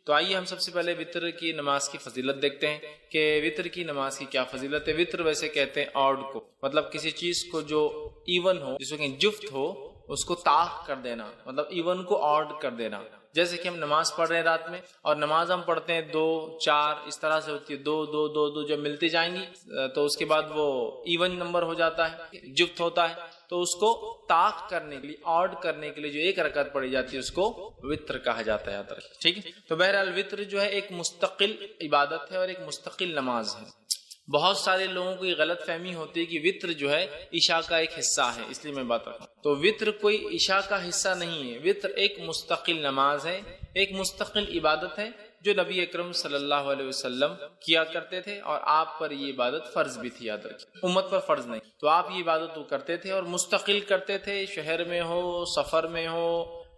تو آئیے ہم سب سے پہلے وطر کی نماز کی فضیلت دیکھتے ہیں کہ وطر کی نماز کی کیا فضیلت ہے۔ وطر ویسے کہتے ہیں آڈ کو، مطلب کسی چیز کو جو ایون ہو، جس کو کہ جفت ہو، اس کو طاق کر دینا، مطلب ایون کو آڈ کر دینا۔ جیسے کہ ہم نماز پڑھ رہے ہیں رات میں، اور نماز ہم پڑھتے ہیں 2 4 اس طرح سے ہوتی ہے، 2 2 2 2 جب ملتی جائیں گی تو اس کے بعد وہ ایون نمبر ہو جاتا ہے، جفت ہوتا ہے، تو اس کو طاق کرنے کے لیے، آڈ کرنے کے لیے جو ایک رکعت پڑھی جاتی ہے اس کو وطر کہا جاتا ہے، یاد رکھیں، ٹھیک ہے۔ تو بہرحال وطر جو ہے ایک مستقل عبادت ہے اور ایک مستقل نماز ہے۔ بہت سارے لوگوں کو یہ غلط فہمی ہوتی ہے کہ وطر جو ہے عشاء کا ایک حصہ ہے، اس لیے میں بات رکھوں تو وطر کوئی عشاء کا حصہ نہیں ہے۔ وطر ایک مستقل نماز ہے، ایک مستقل عبادت ہے جو نبی اکرم صلی اللہ علیہ وسلم کیا کرتے تھے، اور آپ پر یہ عبادت فرض بھی تھی، یاد رکھیں، امت پر فرض نہیں۔ تو آپ یہ عبادت کرتے تھے اور مستقل کرتے تھے، شہر میں ہو، سفر میں ہو،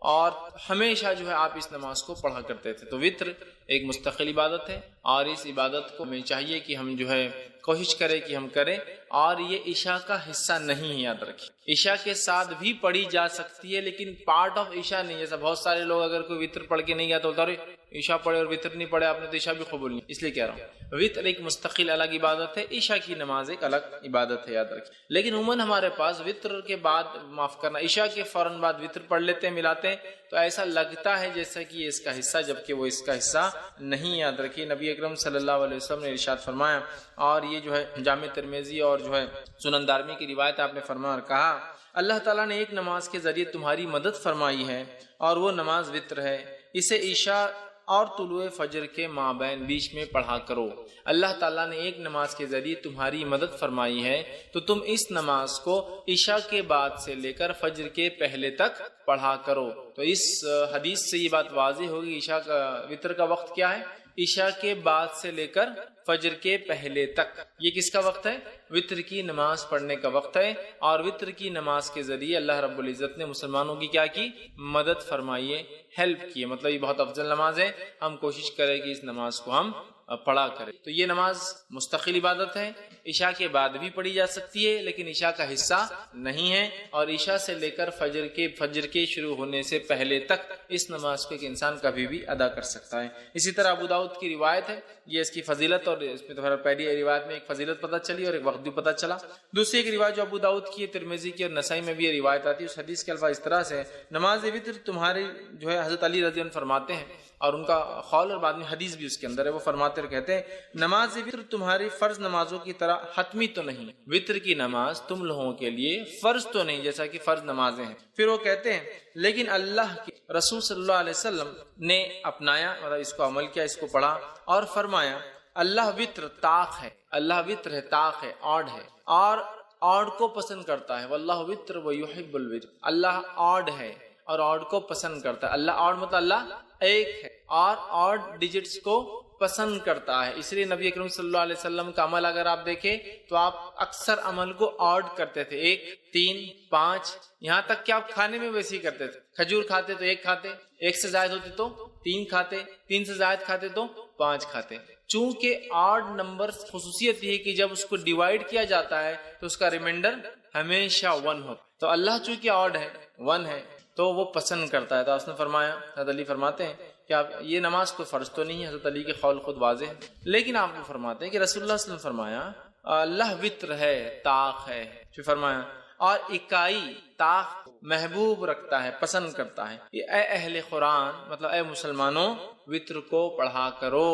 اور ہمیشہ جو ہے آپ اس نماز کو پڑھا کرتے تھے۔ تو وطر ایک مستقل عبادت ہے، اور اس عبادت کو ہمیں چاہیے کہ ہم جو ہے کوشش کریں کہ ہم کریں، اور یہ عشاء کا حصہ نہیں ہے، یاد رکھیں۔ عشاء کے ساتھ بھی پڑھی جا سکتی ہے لیکن پارٹ آف عشاء نہیں۔ جیسا بہت سارے لوگ اگر کوئی وطر پڑھ کے نہیں گیا تو بولتا ہے عشاء پڑھے اور وطر نہیں پڑھے آپ نے تو عشاء بھی قبول نہیں، اس لیے کہہ رہا ہوں وطر ایک مستقل الگ عبادت ہے، عشاء کی نماز ایک الگ عبادت ہے، یاد رکھیں۔ لیکن عموماً ہمارے پاس وطر کے بعد، معاف کرنا، عشاء کے فوراً بعد وطر پڑھ لیتے ہیں، ملاتے ہیں، تو ایسا لگتا ہے جیسا کہ یہ اس کا حصہ، جبکہ وہ اس کا حصہ نہیں، یاد رکھیے۔ نبی اکرم صلی اللہ علیہ وسلم نے ارشاد فرمایا، اور یہ جو ہے جامع ترمذی اور جو ہے سنن دارمی کی روایت، آپ نے فرمایا اور کہا، اللہ تعالیٰ نے ایک نماز کے ذریعے تمہاری مدد فرمائی ہے، اور وہ نماز وطر ہے، اسے عشاء اور طلوع فجر کے مابین بیچ میں پڑھا کرو۔ اللہ تعالیٰ نے ایک نماز کے ذریعے تمہاری مدد فرمائی ہے تو تم اس نماز کو عشاء کے بعد سے لے کر فجر کے پہلے تک پڑھا کرو۔ تو اس حدیث سے یہ بات واضح ہوگی، عشاء کا وطر کا وقت کیا ہے؟ عشاء کے بعد سے لے کر فجر کے پہلے تک۔ یہ کس کا وقت ہے؟ وطر کی نماز پڑھنے کا وقت ہے، اور وطر کی نماز کے ذریعے اللہ رب العزت نے مسلمانوں کی کیا کی؟ مدد فرمائی ہے، ہیلپ کی ہے، مطلب یہ بہت افضل نماز ہے، ہم کوشش کریں کہ اس نماز کو ہم پڑھا کریں۔ تو یہ نماز مستقل عبادت ہے، عشاء کے بعد بھی پڑھی جا سکتی ہے لیکن عشاء کا حصہ نہیں ہے، اور عشاء سے لے کر فجر کے شروع ہونے سے پہلے تک اس نماز کو ایک انسان کبھی بھی ادا کر سکتا ہے۔ اسی طرح ابو داؤد کی روایت ہے، یہ اس کی فضیلت، اور اس میں تو پہلی روایت میں ایک فضیلت پتہ چلی اور ایک وقت بھی پتہ چلا۔ دوسری ایک روایت جو ابو داؤد کی، ترمذی کی اور نسائی میں بھی یہ روایت آتی ہے، اس حدیث کے الفاظ اس طرح سے، نماز وطر تمہاری جو ہے، حضرت علی رضی اللہ عنہ فرماتے ہیں، اور ان کا قول اور بعد میں حدیث بھی اس کے اندر ہے، وہ فرماتے اور کہتے ہیں، نماز وطر تمہاری فرض نمازوں کی طرح حتمی تو نہیں، وطر کی نماز تم لوگوں کے لیے فرض تو نہیں جیسا کہ فرض نمازیں ہیں۔ پھر وہ کہتے ہیں لیکن اللہ کے رسول صلی اللہ علیہ وسلم نے اپنایا، مطلب اس کو عمل کیا، اس کو پڑھا اور فرمایا، اللہ وطر طاق ہے، اللہ وطر ہے، طاق ہے، آڈ ہے، اور آڈ کو پسند کرتا ہے، واللہ وطر ویحب الوطر، اللہ آڈ ہے اور آڈ کو پسند کرتا ہے۔ اللہ آڈ مطلب اللہ ایک ہے، اور آڈ ڈیجٹس کو پسند کرتا ہے، اس لیے نبی اکرم صلی اللہ علیہ وسلم کا عمل اگر آپ دیکھیں تو آپ اکثر عمل کو آڈ کرتے تھے، 1 3 5، یہاں تک کہ آپ کھانے میں ویسے ہی کرتے تھے، کھجور کھاتے تو 1 کھاتے، 1 سے زائد ہوتے تو 3 کھاتے، 3 سے زائد کھاتے تو 5 کھاتے۔ چونکہ آڈ نمبر خصوصیت یہ ہے کہ جب اس کو ڈیوائیڈ کیا جاتا ہے تو اس کا ریمائنڈر ہمیشہ 1 ہوتا، تو اللہ چونکہ آڈ ہے، 1 ہے، تو وہ پسند کرتا ہے۔ تو اس نے فرمایا، حضرت علی فرماتے ہیں کہ آپ یہ نماز کوئی فرض تو نہیں ہے، حضرت علی کے قول خود واضح ہے، لیکن آپ کو فرماتے ہیں کہ رسول اللہ صلی اللہ علیہ وسلم فرمایا اللہ وطر ہے، طاق ہے، پھر فرمایا اور اکائی طاق محبوب رکھتا ہے، پسند کرتا ہے۔ اے اہل قرآن، مطلب اے مسلمانوں، وطر کو پڑھا کرو،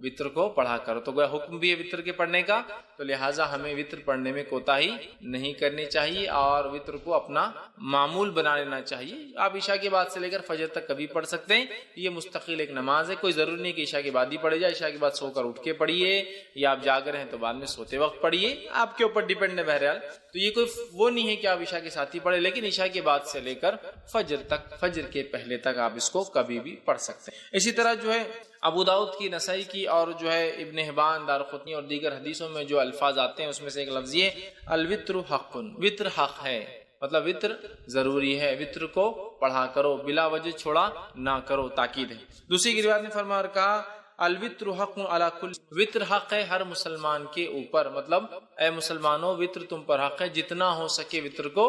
وطر کو پڑھا کرو۔ تو گویا حکم بھی ہے وطر کے پڑھنے کا، تو لہٰذا ہمیں وطر پڑھنے میں کوتاہی نہیں کرنی چاہیے، اور وطر کو اپنا معمول بنا لینا چاہیے۔ آپ عشاء کے بعد سے لے کر فجر تک کبھی پڑھ سکتے ہیں، یہ مستقل ایک نماز ہے، کوئی ضروری نہیں کہ عشاء کے بعد ہی پڑھے جائے، عشاء کے بعد سو کر اٹھ کے پڑھیے، یا آپ جاگ رہے ہیں تو بعد میں سوتے وقت پڑھیے، آپ کے اوپر ڈیپینڈ ہے بہرحال۔ تو یہ کوئی وہ نہیں ہے کہ آپ عشاء کے ساتھ ہی پڑھیں، لیکن عشاء کے بعد سے لے کر فجر تک، فجر کے پہلے تک آپ اس کو کبھی بھی پڑھ سکتے ہیں۔ اسی طرح جو ہے ابو داؤد کی، نسائی کی، اور جو ہے ابن حبان، دارقطنی اور دیگر حدیثوں میں جو الفاظ آتے ہیں اس میں سے ایک لفظ یہ، الوطر حق، وطر حق ہے، مطلب وطر ضروری ہے، وطر کو پڑھا کرو، بلا وجہ چھوڑا نہ کرو، تاکید ہے۔ دوسری کی روایت میں فرمایا اور کہا، الوطر حق علی کل، وطر حق ہے ہر مسلمان کے اوپر، مطلب اے مسلمانوں وطر تم پر حق ہے، جتنا ہو سکے وطر کو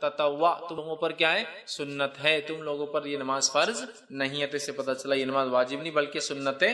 تطوع، تم لوگوں پر کیا ہے؟ سنت ہے، تم لوگوں پر یہ نماز فرض نہیں ہے۔ تو اس سے پتہ چلا یہ نماز واجب نہیں بلکہ سنت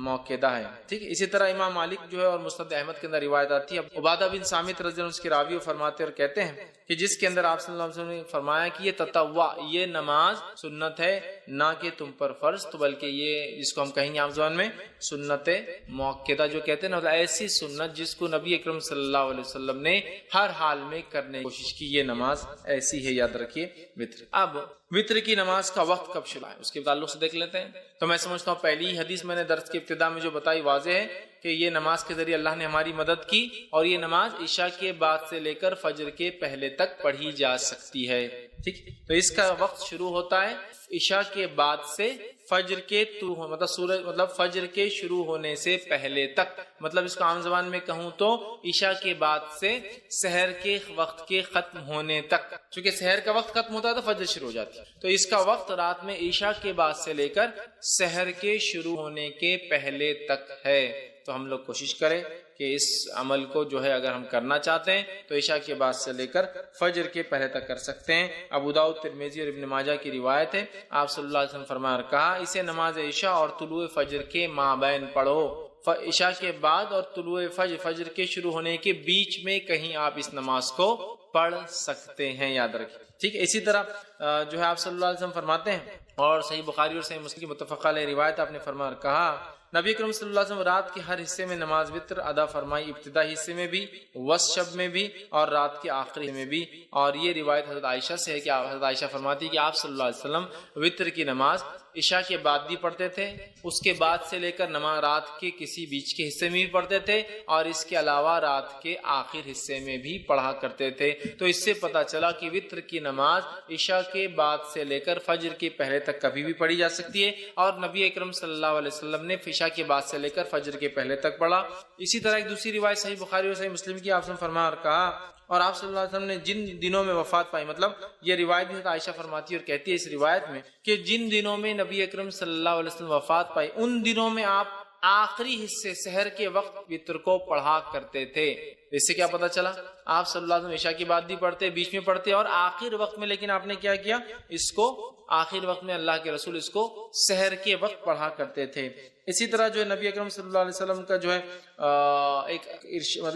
موقدہ ہے، ٹھیک ہے۔ اسی طرح امام مالک جو ہے اور مسند احمد کے اندر روایت آتی ہے، عبادہ بن صامت رضی اللہ عنہ اس کے راوی فرماتے اور کہتے ہیں کہ جس کے اندر آپ صلی اللہ علیہ وسلم نے فرمایا کہ یہ تطوع، یہ نماز سنت ہے نہ کہ تم پر فرض، تو بلکہ یہ جس کو ہم کہیں گے عام زبان میں سنت موقدہ جو کہتے ہیں نا، ایسی سنت جس کو نبی اکرم صلی اللہ علیہ وسلم نے ہر حال میں کرنے کی کوشش کی، یہ نماز ایسی ہے، یاد رکھیے وتر۔ اب وتر کی نماز کا وقت کب شروع ہے اس کے تعلق سے دیکھ لیتے ہیں۔ تو میں سمجھتا ہوں پہلی حدیث میں نے درس کی ابتدا میں جو بتائی واضح ہے کہ یہ نماز کے ذریعے اللہ نے ہماری مدد کی، اور یہ نماز عشاء کے بعد سے لے کر فجر کے پہلے تک پڑھی جا سکتی ہے، ٹھیک۔ تو اس کا وقت شروع ہوتا ہے عشاء کے بعد سے فجر کے مطلب سورج مطلب فجر کے شروع ہونے سے پہلے تک، مطلب اس کو عام زبان میں کہوں تو عشاء کے بعد سے سحر کے وقت کے ختم ہونے تک، چونکہ سحر کا وقت ختم ہوتا ہے تو فجر شروع ہو جاتی ہے، تو اس کا وقت رات میں عشاء کے بعد سے لے کر سحر کے شروع ہونے کے پہلے تک ہے۔ تو ہم لوگ کوشش کریں کہ اس عمل کو جو ہے اگر ہم کرنا چاہتے ہیں تو عشاء کے بعد سے لے کر فجر کے پہلے تک کر سکتے ہیں۔ ابو داؤد، ترمذی اور ابن ماجہ کی روایت ہے، آپ صلی اللہ علیہ وسلم فرمایا اور کہا اسے نماز عشاء اور طلوع فجر کے مابین پڑھو، عشاء کے بعد اور طلوع فجر کے شروع ہونے کے بیچ میں کہیں آپ اس نماز کو پڑھ سکتے ہیں، یاد رکھیں، ٹھیک ہے۔ اسی طرح جو ہے آپ صلی اللہ علیہ وسلم فرماتے ہیں، اور صحیح بخاری اور صحیح مسلم کی متفق علیہ روایت، آپ نے فرمایا اور کہا نبی اکرم صلی اللہ علیہ وسلم رات کے ہر حصے میں نماز وتر ادا فرمائی، ابتدائی حصے میں بھی، وسط شب میں بھی، اور رات کے آخری میں بھی۔ اور یہ روایت حضرت عائشہ سے ہے کہ حضرت عائشہ فرماتی کہ آپ صلی اللہ علیہ وسلم وتر کی نماز عشاء کے بعد بھی پڑھتے تھے، اس کے بعد سے لے کر نماز رات کے کسی بیچ کے حصے میں بھی پڑھتے تھے، اور اس کے علاوہ رات کے آخر حصے میں بھی پڑھا کرتے تھے۔ تو اس سے پتہ چلا کہ وتر کی نماز عشاء کے بعد سے لے کر فجر کے پہلے تک کبھی بھی پڑھی جا سکتی ہے، اور نبی اکرم صلی اللہ علیہ وسلم نے عشاء کے بعد سے لے کر فجر کے پہلے تک پڑھا۔ اسی طرح ایک دوسری روایت صحیح بخاری اور صحیح مسلم کی، آپ نے فرمایا اور کہا اور آپ صلی اللہ علیہ وسلم نے جن دنوں میں وفات پائی، مطلب یہ روایت بھی عائشہ فرماتی اور کہتی ہے اس روایت میں کہ جن دنوں میں نبی اکرم صلی اللہ علیہ وسلم وفات پائی ان دنوں میں آپ آخری حصے سحر کے وقت وتر کو پڑھا کرتے تھے۔ اس سے کیا پتا چلا؟ آپ صلی اللہ علیہ وسلم عشاء کی بعد بھی پڑھتے، بیچ میں پڑھتے، اور آخر وقت میں، لیکن آپ نے کیا کیا؟ اس کو آخر وقت میں اللہ کے رسول اس کو سحر کے وقت پڑھا کرتے تھے۔ اسی طرح جو ہے نبی اکرم صلی اللہ علیہ وسلم کا جو ہے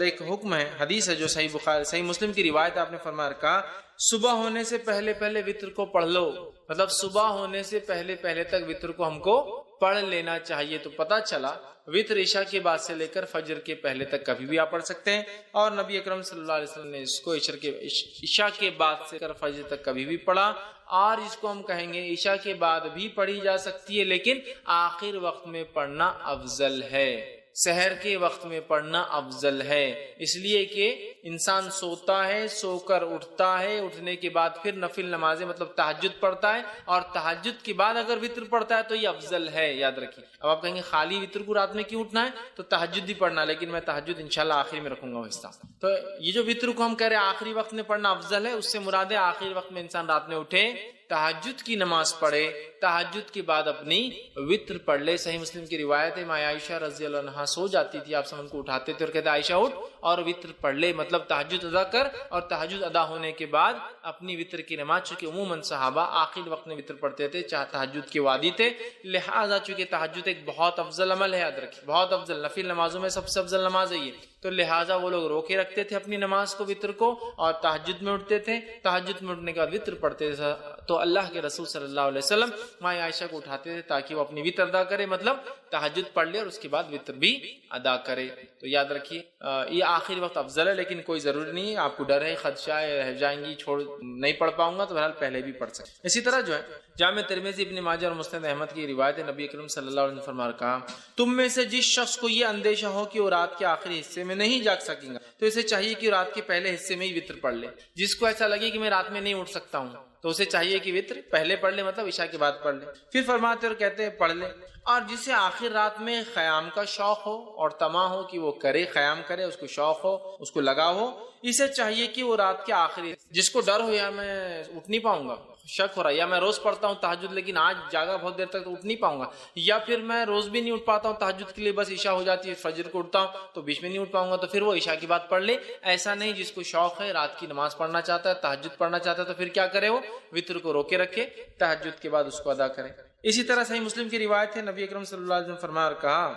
ایک حکم ہے، حدیث ہے جو صحیح بخاری صحیح مسلم کی روایت، آپ نے فرمایا کہا صبح ہونے سے پہلے پہلے وتر کو پڑھ لو، مطلب صبح ہونے سے پہلے پہلے تک وتر کو ہم کو پڑھ لینا چاہیے۔ تو پتہ چلا وتر عشاء کے بعد سے لے کر فجر کے پہلے تک کبھی بھی آپ پڑھ سکتے ہیں، اور نبی اکرم صلی اللہ علیہ وسلم نے اس کو عشاء کے بعد سے لے کر فجر تک کبھی بھی پڑھا، اور اس کو ہم کہیں گے عشاء کے بعد بھی پڑھی جا سکتی ہے، لیکن آخر وقت میں پڑھنا افضل ہے، سحر کے وقت میں پڑھنا افضل ہے، اس لیے کہ انسان سوتا ہے، سو کر اٹھتا ہے، اٹھنے کے بعد پھر نفل نمازیں مطلب تہجد پڑھتا ہے، اور تہجد کے بعد اگر وتر پڑھتا ہے تو یہ افضل ہے، یاد رکھیے۔ اب آپ کہیں گے خالی وتر کو رات میں کیوں اٹھنا ہے؟ تو تہجد بھی پڑھنا، لیکن میں تہجد انشاءاللہ آخری میں رکھوں گا وہ حصہ۔ تو یہ جو وتر کو ہم کہہ رہے ہیں آخری وقت میں پڑھنا افضل ہے، اس سے مراد ہے آخری وقت میں انسان رات میں اٹھے، تہجد کی نماز پڑھے، تہجد کے بعد اپنی وتر پڑھ لے۔ صحیح مسلم کی روایت ہے، ماں عائشہ رضی اللہ عنہا سو جاتی تھی، آپ سب ان کو اٹھاتے تھے اور کہتے عائشہ اٹھ اور وتر پڑھ لے، مطلب تہجد ادا کر، اور تہجد ادا ہونے کے بعد اپنی وتر کی نماز، چونکہ عموماً صحابہ آخر وقت میں وتر پڑھتے تھے، چاہے تہجد کے وادی تھے، لہٰذا چونکہ تہجد ایک بہت افضل عمل ہے، یاد رکھیے بہت افضل، نفل نمازوں میں سب سے افضل نماز ہے یہ، تو لہٰذا وہ لوگ روکے رکھتے تھے اپنی نماز کو، وتر کو، اور تہجد میں اٹھتے تھے، تہجد میں اٹھنے کے بعد وتر پڑھتے تھے، تو اللہ کے رسول صلی اللہ علیہ وسلم ماں عائشہ کو اٹھاتے تھے تاکہ وہ اپنی وتر ادا کرے، مطلب تہجد پڑھ لے اور اس کے بعد وتر بھی ادا کرے۔ تو یاد رکھیے یہ آخری وقت افضل ہے، لیکن کوئی ضروری نہیں ہے، آپ کو ڈر ہے خدشہ ہے رہ جائیں گی، چھوڑ نہیں پڑھ پاؤں گا، تو بہرحال پہلے بھی پڑھ سکتے۔ اسی طرح جو ہے جامع ترمذی، ابن ماجہ اور مسند احمد کی روایت ہے، نبی اکرم صلی اللہ علیہ وسلم فرمایا کہا تم میں سے جس شخص کو یہ اندیشہ ہو کہ وہ رات کے آخری حصے میں نہیں جاگ سکیں گا تو اسے چاہیے کہ رات کے پہلے حصے میں ہی وتر پڑھ لے۔ جس کو ایسا لگے کہ میں رات میں نہیں اٹھ سکتا ہوں تو اسے چاہیے کہ وتر پہلے پڑھ لے، مطلب عشاء کے بعد پڑھ لے۔ پھر فرماتے اور کہتے ہیں پڑھ لے، اور جسے آخر رات میں قیام کا شوق ہو اور طمع ہو کہ وہ کرے، قیام کرے، اس کو شوق ہو، اس کو لگا ہو، اسے چاہیے کہ وہ رات کے آخری، جس کو ڈر ہو یار میں اٹھ نہیں پاؤں گا، شک ہو رہا ہے یا میں روز پڑھتا ہوں تہجد لیکن آج جاگا بہت دیر تک تو اٹھ نہیں پاؤں گا، یا پھر میں روز بھی نہیں اٹھ پاتا ہوں تہجد کے لیے، بس عشاء ہو جاتی ہے فجر کو اٹھتا ہوں تو بیچ میں نہیں اٹھ پاؤں گا، تو پھر وہ عشاء کی بات پڑھ لے۔ ایسا نہیں، جس کو شوق ہے رات کی نماز پڑھنا چاہتا ہے، تہجد پڑھنا چاہتا ہے، تو پھر کیا کرے، وہ وتر کو روکے رکھے، تہجد کے بعد اس کو ادا کرے۔ اسی طرح صحیح مسلم کی روایت ہے، نبی اکرم صلی اللہ علیہ وسلم فرمایا اور کہا،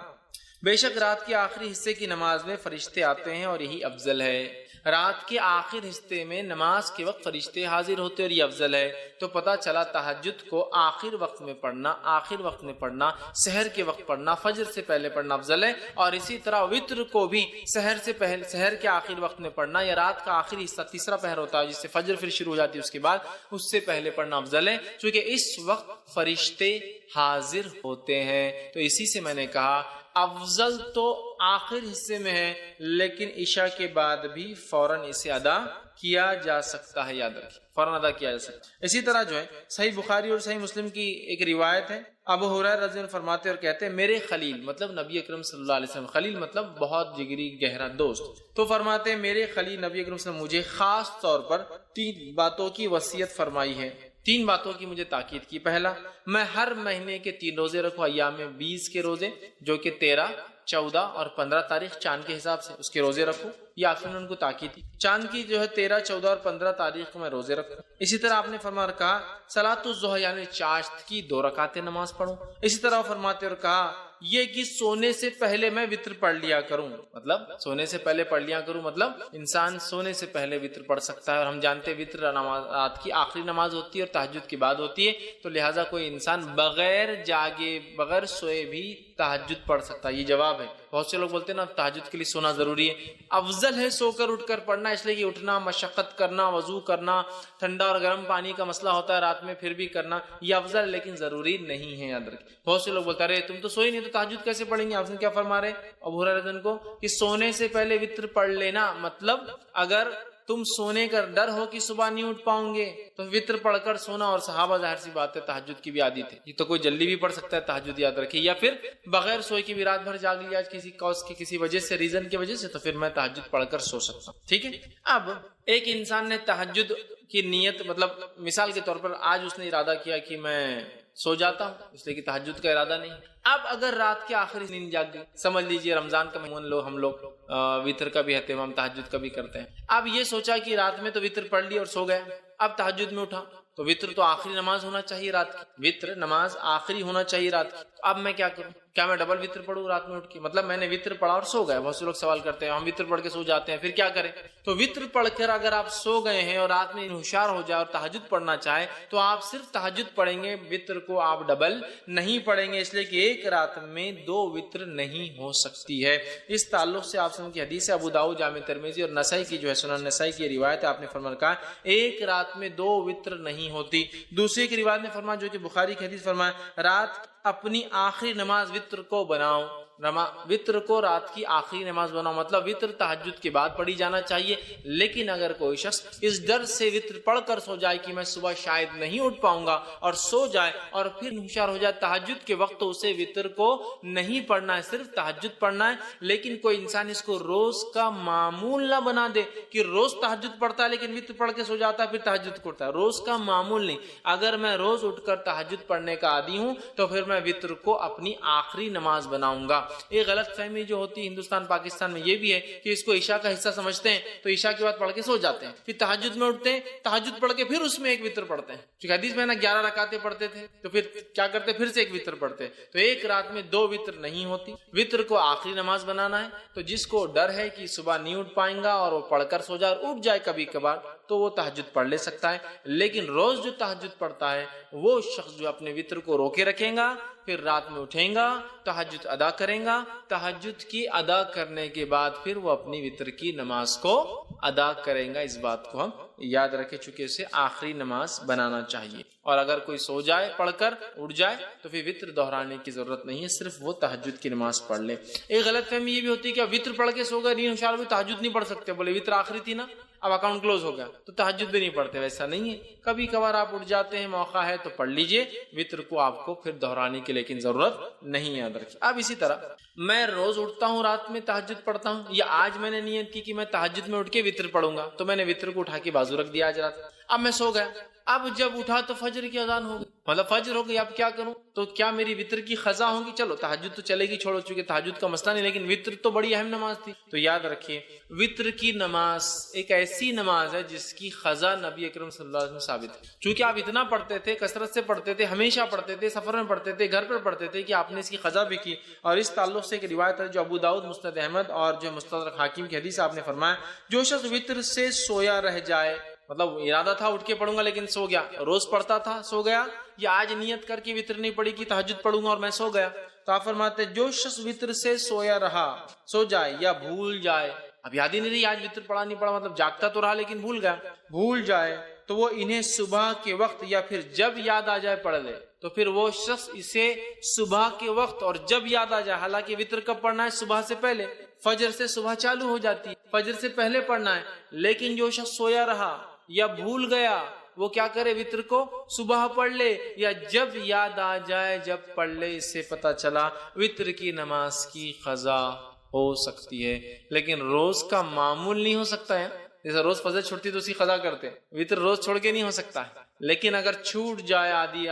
بے شک رات کے آخری حصے کی نماز میں فرشتے آتے ہیں اور یہی افضل ہے۔ رات کے آخر حصے میں نماز کے وقت فرشتے حاضر ہوتے اور یہ افضل ہے۔ تو پتہ چلا تہجد کو آخر وقت میں پڑھنا، سحر کے وقت پڑھنا، فجر سے پہلے پڑھنا افضل ہے، اور اسی طرح وتر کو بھی سحر کے آخر وقت میں پڑھنا یا رات کا آخری حصہ تیسرا پہر ہوتا ہے جس سے فجر پھر شروع ہو جاتی ہے، اس کے بعد اس سے پہلے پڑھنا افضل ہے، چونکہ اس وقت فرشتے حاضر ہوتے ہیں۔ تو اسی سے میں نے کہا افضل تو آخر حصے میں ہے، لیکن عشاء کے بعد بھی فوراً اسے ادا کیا جا سکتا ہے، یاد رکھیں فوراً ادا کیا جا سکتا ہے۔ اسی طرح جو ہے صحیح بخاری اور صحیح مسلم کی ایک روایت ہے، ابو ہریرہ رضی اللہ عنہ فرماتے اور کہتے ہیں، میرے خلیل مطلب نبی اکرم صلی اللہ علیہ وسلم، خلیل مطلب بہت جگری گہرا دوست، تو فرماتے ہیں میرے خلیل نبی اکرم صلی اللہ علیہ وسلم مجھے خاص طور پر 3 باتوں کی وصیت فرمائی ہے، 3 باتوں کی مجھے تاکید کی۔ پہلا، میں ہر مہینے کے 3 روزے رکھوں، ایام 20 کے روزے جو کہ 13، 14 اور 15 تاریخ چاند کے حساب سے اس کے روزے رکھوں، یا پھر ان کو تاکید کی چاند کی جو ہے 13، 14 اور 15 تاریخ کو میں روزے رکھوں۔ اسی طرح آپ نے فرمایا اور کہا صلاۃ الضحیٰ یعنی چاشت کی 2 رکعتیں نماز پڑھوں۔ اسی طرح فرماتے اور کہا یہ کہ سونے سے پہلے میں وتر پڑھ لیا کروں، مطلب سونے سے پہلے پڑھ لیا کروں، مطلب انسان سونے سے پہلے وتر پڑھ سکتا ہے، اور ہم جانتے ہیں وتر رات کی آخری نماز ہوتی ہے اور تہجد کی بعد ہوتی ہے، تو لہٰذا کوئی انسان بغیر جاگے بغیر سوئے بھی تہجد پڑھ سکتا ہے۔ یہ جواب ہے۔ بہت سے لوگ بولتے ہیں نا تہجد کے لیے سونا ضروری ہے، افضل ہے سو کر اٹھ کر پڑھنا، اس لیے کہ اٹھنا، مشقت کرنا، وضو کرنا، ٹھنڈا اور گرم پانی کا مسئلہ ہوتا ہے رات میں، پھر بھی کرنا یہ افضل ہے، لیکن ضروری نہیں ہے، یاد رکھیں۔ بہت سے لوگ بولتے ہیں تم تو سوئی نہیں تو تہجد کیسے پڑھیں گے؟ آپ نے کیا فرما رہے ابو ہریرہ رضی اللہ عنہ کو کہ سونے سے پہلے وتر پڑھ لینا، مطلب اگر تم سونے کا ڈر ہو کہ صبح نہیں اٹھ پاؤں گے تو وتر پڑھ کر سونا، اور صحابہ ظاہر سی بات ہے تہجد کی بھی عادی تھے، یہ تو کوئی جلدی بھی پڑھ سکتا ہے تہجد، یاد رکھیے، یا پھر بغیر سوئے کی بھی رات بھر جاگ لیا کسی کاز کی کسی وجہ سے، ریزن کی وجہ سے، تو پھر میں تہجد پڑھ کر سو سکتا ہوں، ٹھیک ہے۔ اب ایک انسان نے تہجد کی نیت، مطلب مثال کے طور پر آج اس نے ارادہ کیا کہ میں سو جاتا ہوں، اس لیے کہ تہجد کا ارادہ نہیں۔ اب اگر رات کے آخری نیند جاگ گئی، سمجھ لیجئے رمضان کا مہینہ ہم لوگ وتر کا بھی اہتمام تہجد کا بھی کرتے ہیں، اب یہ سوچا کہ رات میں تو وتر پڑھ لی اور سو گیا، اب تہجد میں اٹھا تو وتر تو آخری نماز ہونا چاہیے رات کی، وتر نماز آخری ہونا چاہیے رات کی، اب میں کیا کروں؟ کیا میں ڈبل وتر پڑھوں رات میں اٹھ کے؟ مطلب میں نے وتر پڑھا اور سو گیا۔ بہت سے لوگ سوال کرتے ہیں ہم وتر پڑھ کے سو جاتے ہیں پھر کیا کریں؟ تو وتر پڑھ کر اگر آپ سو گئے ہیں اور رات میں ہوشیار ہو جائے اور تہجد پڑھنا چاہے تو آپ صرف تہجد پڑھیں گے، وتر کو آپ ڈبل نہیں پڑھیں گے، اس لیے کہ ایک رات میں 2 وتر نہیں ہو سکتی ہے۔ اس تعلق سے آپ سن کی حدیث ہے، ابو داؤد جامع ترمذی اور نسائی کی جو ہے سنن نسائی کی روایت ہے، آپ نے فرمایا کہا ایک رات میں 2 وتر نہیں ہوتی۔ دوسری کی روایت نے فرمایا جو کہ بخاری کی حدیث فرمایا رات اپنی آخری نماز وتر کو بناؤ، وتر کو رات کی آخری نماز بناؤ، مطلب وتر تہجد کے بعد پڑھی جانا چاہیے، لیکن اگر کوئی شخص اس ڈر سے وتر پڑھ کر سو جائے کہ میں صبح شاید نہیں اٹھ پاؤں گا اور سو جائے اور پھر ہوشیار ہو جائے تہجد کے وقت، تو اسے وتر کو نہیں پڑھنا ہے، صرف تہجد پڑھنا ہے۔ لیکن کوئی انسان اس کو روز کا معمول نہ بنا دے کہ روز تہجد پڑھتا ہے لیکن وتر پڑھ کے سو جاتا ہے پھر تہجد کرتا ہے، روز کا معمول نہیں۔ اگر میں روز اٹھ کر تہجد پڑھنے کا عادی ہوں تو پھر میں وتر کو اپنی آخری نماز بناؤں گا۔ ایک غلط فہمی جو ہوتی ہے ہندوستان پاکستان میں یہ بھی ہے کہ اس کو عشاء کا حصہ سمجھتے ہیں تو عشاء کے بعد پڑھ کے سو جاتے ہیں، پھر تہجد میں اٹھتے ہیں، تہجد پڑھ کے پھر اس میں ایک وتر پڑھتے ہیں، کیونکہ حدیث میں نا 11 رکعتیں پڑھتے تھے تو پھر کیا کرتے پھر سے ایک وتر پڑھتے، تو ایک رات میں 2 وتر نہیں ہوتی، وتر کو آخری نماز بنانا ہے۔ تو جس کو ڈر ہے کہ صبح نہیں اٹھ پائیں گا اور وہ پڑھ کر سو جائے اور اٹھ جائے کبھی کبھار تو وہ تہجد پڑھ لے سکتا ہے، لیکن روز جو تہجد پڑھتا ہے وہ شخص جو اپنے وتر کو روکے رکھیں گا، پھر رات میں اٹھیں گا، تہجد ادا کریں گا، تہجد کی ادا کرنے کے بعد پھر وہ اپنی وتر کی نماز کو ادا کریں گا۔ اس بات کو ہم یاد رکھیں، چونکہ اسے آخری نماز بنانا چاہیے، اور اگر کوئی سو جائے پڑھ کر اٹھ جائے تو پھر وتر دہرانے کی ضرورت نہیں ہے، صرف وہ تہجد کی نماز پڑھ لے۔ ایک غلط فہمی یہ بھی ہوتی ہے کہ وتر پڑھ کے سو گئے، نہیں ہوشیار ہوئے، تہجد نہیں پڑھ سکتے، بولے وتر آخری تھی نا اب اکاؤنٹ کلوز ہو گیا تو تہجد بھی نہیں پڑھتے، ویسا نہیں ہے، کبھی کبھار آپ اٹھ جاتے ہیں، موقع ہے تو پڑھ لیجئے، وتر کو آپ کو پھر دہرانے کی لیکن ضرورت نہیں، یاد رکھیں۔ اب اسی طرح میں روز اٹھتا ہوں رات میں تہجد پڑھتا ہوں، یا آج میں نے نیت کی کہ میں تہجد میں اٹھ کے وتر پڑھوں گا تو میں نے وتر کو اٹھا کے بازو رکھ دیا آج رات، اب میں سو گیا اب جب اٹھا تو فجر کی اذان ہو گئی، مطلب فجر ہو گئی، اب کیا کروں؟ تو کیا میری وتر کی قضا ہوگی؟ چلو تہجد تو چلے گی، چھوڑو، چونکہ تہجد کا مسئلہ نہیں، لیکن وتر تو بڑی اہم نماز تھی۔ تو یاد رکھیے وتر کی نماز ایک ایسی نماز ہے جس کی قضا نبی اکرم صلی اللہ علیہ وسلم ثابت ہے۔ چونکہ آپ اتنا پڑھتے تھے، کثرت سے پڑھتے تھے، ہمیشہ پڑھتے تھے، سفر میں پڑھتے تھے، گھر پر پڑھتے تھے، کہ آپ نے اس کی قضا بھی کی۔ اور اس تعلق سے ایک روایت ہے جو ابو داؤد، مسند احمد اور جو مستدرک حاکم کی حدیث، آپ نے فرمایا جو شخص وتر سے سویا رہ جائے، مطلب ارادہ تھا اٹھ کے پڑھوں گا لیکن سو گیا، روز پڑھتا تھا سو گیا، یا آج نیت کر کے وتر نہیں پڑھی کہ تہجد پڑھوں گا اور میں سو گیا، تو آپ فرماتے جو شخص وتر سے سویا رہا، سو جائے یا بھول جائے، اب یاد ہی نہیں رہی آج وتر پڑھا نہیں پڑھا، مطلب جاگتا تو رہا لیکن بھول گیا، بھول جائے، تو وہ انہیں صبح کے وقت یا پھر جب یاد آ جائے پڑھ لے۔ تو پھر وہ شخص اسے صبح کے وقت اور جب یاد آ جائے، حالانکہ وتر کب پڑھنا ہے؟ صبح سے پہلے، فجر سے صبح چالو ہو جاتی ہے، فجر سے پہلے پڑھنا ہے، لیکن جو شخص سویا رہا یا بھول گیا وہ کیا کرے؟ وتر کو صبح پڑھ لے یا جب یاد آ جائے جب پڑھ لے۔ اس سے پتہ چلا وتر کی نماز کی قضا ہو سکتی ہے، لیکن روز کا معمول نہیں ہو سکتا ہے۔ جیسے روز فجر چھوٹتی تو اسی قضا کرتے، وتر روز چھوڑ کے نہیں ہو سکتا ہے، لیکن اگر چھوٹ جائے آدمی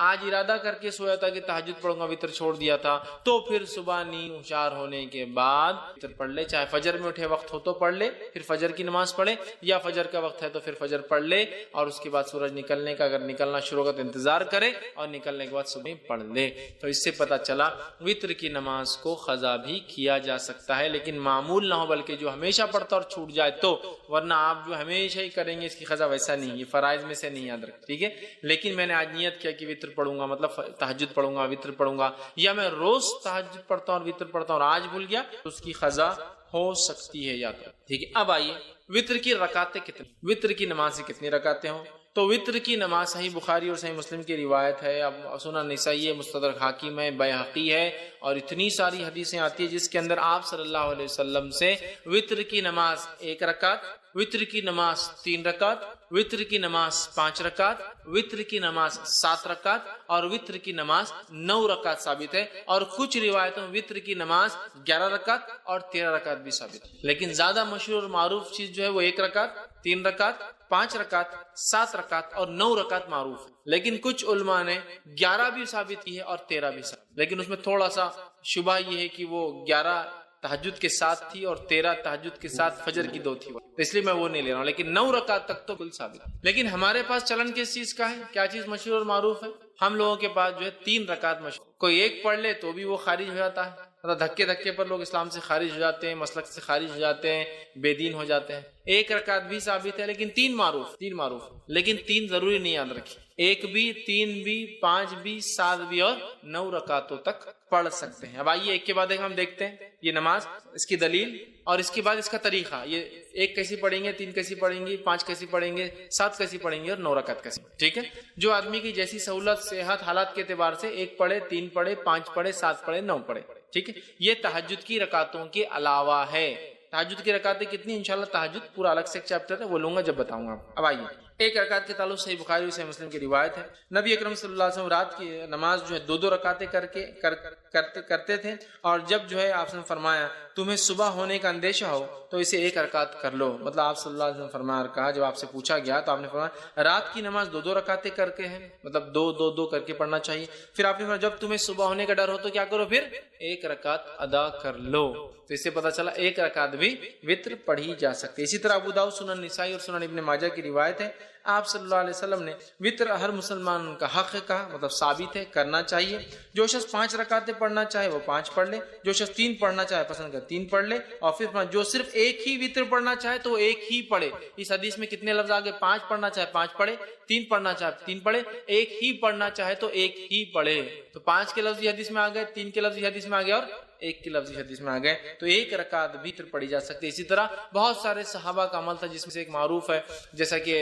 آج ارادہ کر کے سویا تھا کہ تہجد پڑھوں گا، وتر چھوڑ دیا تھا، تو پھر صبح نیند ہوشیار ہونے کے بعد وتر پڑھ لے، چاہے فجر میں اٹھے وقت ہو تو پڑھ لے، پھر فجر کی نماز پڑھے، یا فجر کا وقت ہے تو پھر فجر پڑھ لے، اور اس کے بعد سورج نکلنے کا اگر نکلنا شروع ہوگا تو انتظار کرے، اور نکلنے کے بعد صبح پڑھ لے۔ تو اس سے پتہ چلا وتر کی نماز کو قضا بھی کیا جا سکتا ہے، لیکن معمول نہ ہو، بلکہ جو ہمیشہ پڑھتا اور چھوٹ جائے تو، ورنہ آپ جو ہمیشہ ہی کریں گے اس کی قضا ویسا نہیں، یہ فرائض میں سے نہیں، یاد رکھ، ٹھیک ہے۔ لیکن میں نے آج نیت کیا کہ وتر پڑھوں گا، مطلب تہجد پڑھوں گا، وتر پڑھوں گا، یا میں روز تہجد پڑھتا ہوں اور وتر پڑھتا ہوں اور آج بھول گیا، تو اس کی قضا ہو سکتی ہے، یاد رکھ، ٹھیک ہے۔ اب آئیے وتر کی رکعتیں کتنی، وتر کی نماز سے کتنی رکعتیں ہوں؟ تو وتر کی نماز صحیح بخاری اور صحیح مسلم کی روایت ہے، اب سنن نسائی ہے، مستدرک حاکم ہے، بیہقی ہے، اور اتنی ساری حدیثیں آتی ہیں جس کے اندر آپ صلی اللہ علیہ وسلم سے وتر کی نماز 1 رکعت، وتر کی نماز 3 رکعت، وتر کی نماز 5 رکعت، وتر کی نماز 7 رکعت اور وتر کی نماز 9 رکعت ثابت ہے، اور کچھ روایتوں میں وتر کی نماز 11 رکعت اور 13 رکعت بھی ثابت ہے، لیکن زیادہ مشہور اور معروف چیز جو ہے وہ 1 رکعت، 3 رکعت، 5 رکعت، 7 رکعت اور 9 رکعت معروف ہے، لیکن کچھ علماء نے 11 بھی ثابت کی ہے اور 13 بھی ثابت، لیکن اس میں تھوڑا سا شبہ یہ ہے کہ وہ 11 تہجد کے ساتھ تھی اور 13 تہجد کے ساتھ فجر کی 2 تھی، تو اس لیے میں وہ نہیں لے رہا ہوں، لیکن 9 رکعت تک تو کل ثابت۔ لیکن ہمارے پاس چلن کس چیز کا ہے؟ کیا چیز مشہور اور معروف ہے؟ ہم لوگوں کے پاس جو ہے 3 رکعت مشہور، کوئی ایک پڑھ لے تو بھی وہ خارج ہو جاتا ہے، مطلب دھکے دھکے پر لوگ اسلام سے خارج ہو جاتے ہیں، مسلک سے خارج ہو جاتے ہیں، بے دین ہو جاتے ہیں۔ 1 رکعت بھی ثابت ہے، لیکن 3 معروف، لیکن 3 ضروری نہیں، یاد رکھیے، 1 بھی، 3 بھی، 5 بھی، 7 بھی اور 9 رکعتوں تک پڑھ سکتے ہیں۔ اب آئیے ایک کے بعد ایک ہم دیکھتے ہیں یہ نماز، اس کی دلیل اور اس کے بعد اس کا طریقہ، یہ 1 کیسی پڑھیں گے، 3 کیسی پڑھیں گے، 5 کیسی پڑھیں گے، 7 کیسی پڑھیں گے اور 9 رکعت کیسی، ٹھیک ہے۔ جو آدمی کی جیسی سہولت، صحت، حالات کے اعتبار سے 1 پڑھے، 3 پڑھے، 5 پڑھے، 7 پڑھے، 9 پڑھے، ٹھیک ہے۔ یہ تہجد کی رکعتوں کے علاوہ ہے۔ تہجد کی رکعتیں کتنی؟ انشاءاللہ تہجد پورا الگ سے ایک چیپٹر ہے، وہ لوں گا جب بتاؤں گا۔ اب آئیے 1 رکعت کے تعلق صحیح بخاری اور صحیح مسلم کی روایت ہے، نبی اکرم صلی اللہ علیہ وسلم رات کی نماز جو ہے 2 رکعتیں کرتے تھے، اور جب جو ہے آپ نے فرمایا تمہیں صبح ہونے کا اندیشہ ہو تو اسے 1 رکعت کر لو، مطلب آپ صلی اللہ علیہ وسلم فرمایا، کہا جب آپ سے پوچھا گیا تو آپ نے فرمایا رات کی نماز 2 رکعتیں کر کے ہیں، مطلب 2 کر کے پڑھنا چاہیے، پھر آپ نے فرمایا جب تمہیں صبح ہونے کا ڈر ہو تو کیا کرو، پھر 1 رکعت ادا کر لو، تو اس سے پتہ چلا 1 رکعت بھی وتر پڑھی جا سکتی ہے۔ اسی طرح ابو داؤد، سنن نسائی اور سنن ابن ماجہ کی روایت ہے، آپ صلی اللہ علیہ وسلم نے وتر ہر مسلمان کا حق کہا، مطلب ثابت ہے، کرنا چاہیے۔ جو شخص 5 رکعتیں پڑھنا چاہے وہ 5 پڑھ لے، جو شخص 3 پڑھنا چاہے پسند کر 3 پڑھ لے، اور پھر جو صرف 1 ہی وتر پڑھنا چاہے تو 1 ہی پڑھے۔ اس حدیث میں کتنے لفظ آگے؟ 5 پڑھنا چاہے 5 پڑھے، 3 پڑھنا چاہے 3 پڑھے، 1 ہی پڑھنا چاہے تو 1 ہی پڑھے۔ تو 5 کے لفظ حدیث میں آ گئے، 3 کے لفظ حدیث میں آ گئے اور 1 کی لفظی حدیث میں آ گئے، تو 1 رکعت بھی پڑھی جا سکتی ہے۔ اسی طرح بہت سارے صحابہ کا عمل تھا جس میں سے ایک معروف ہے، جیسا کہ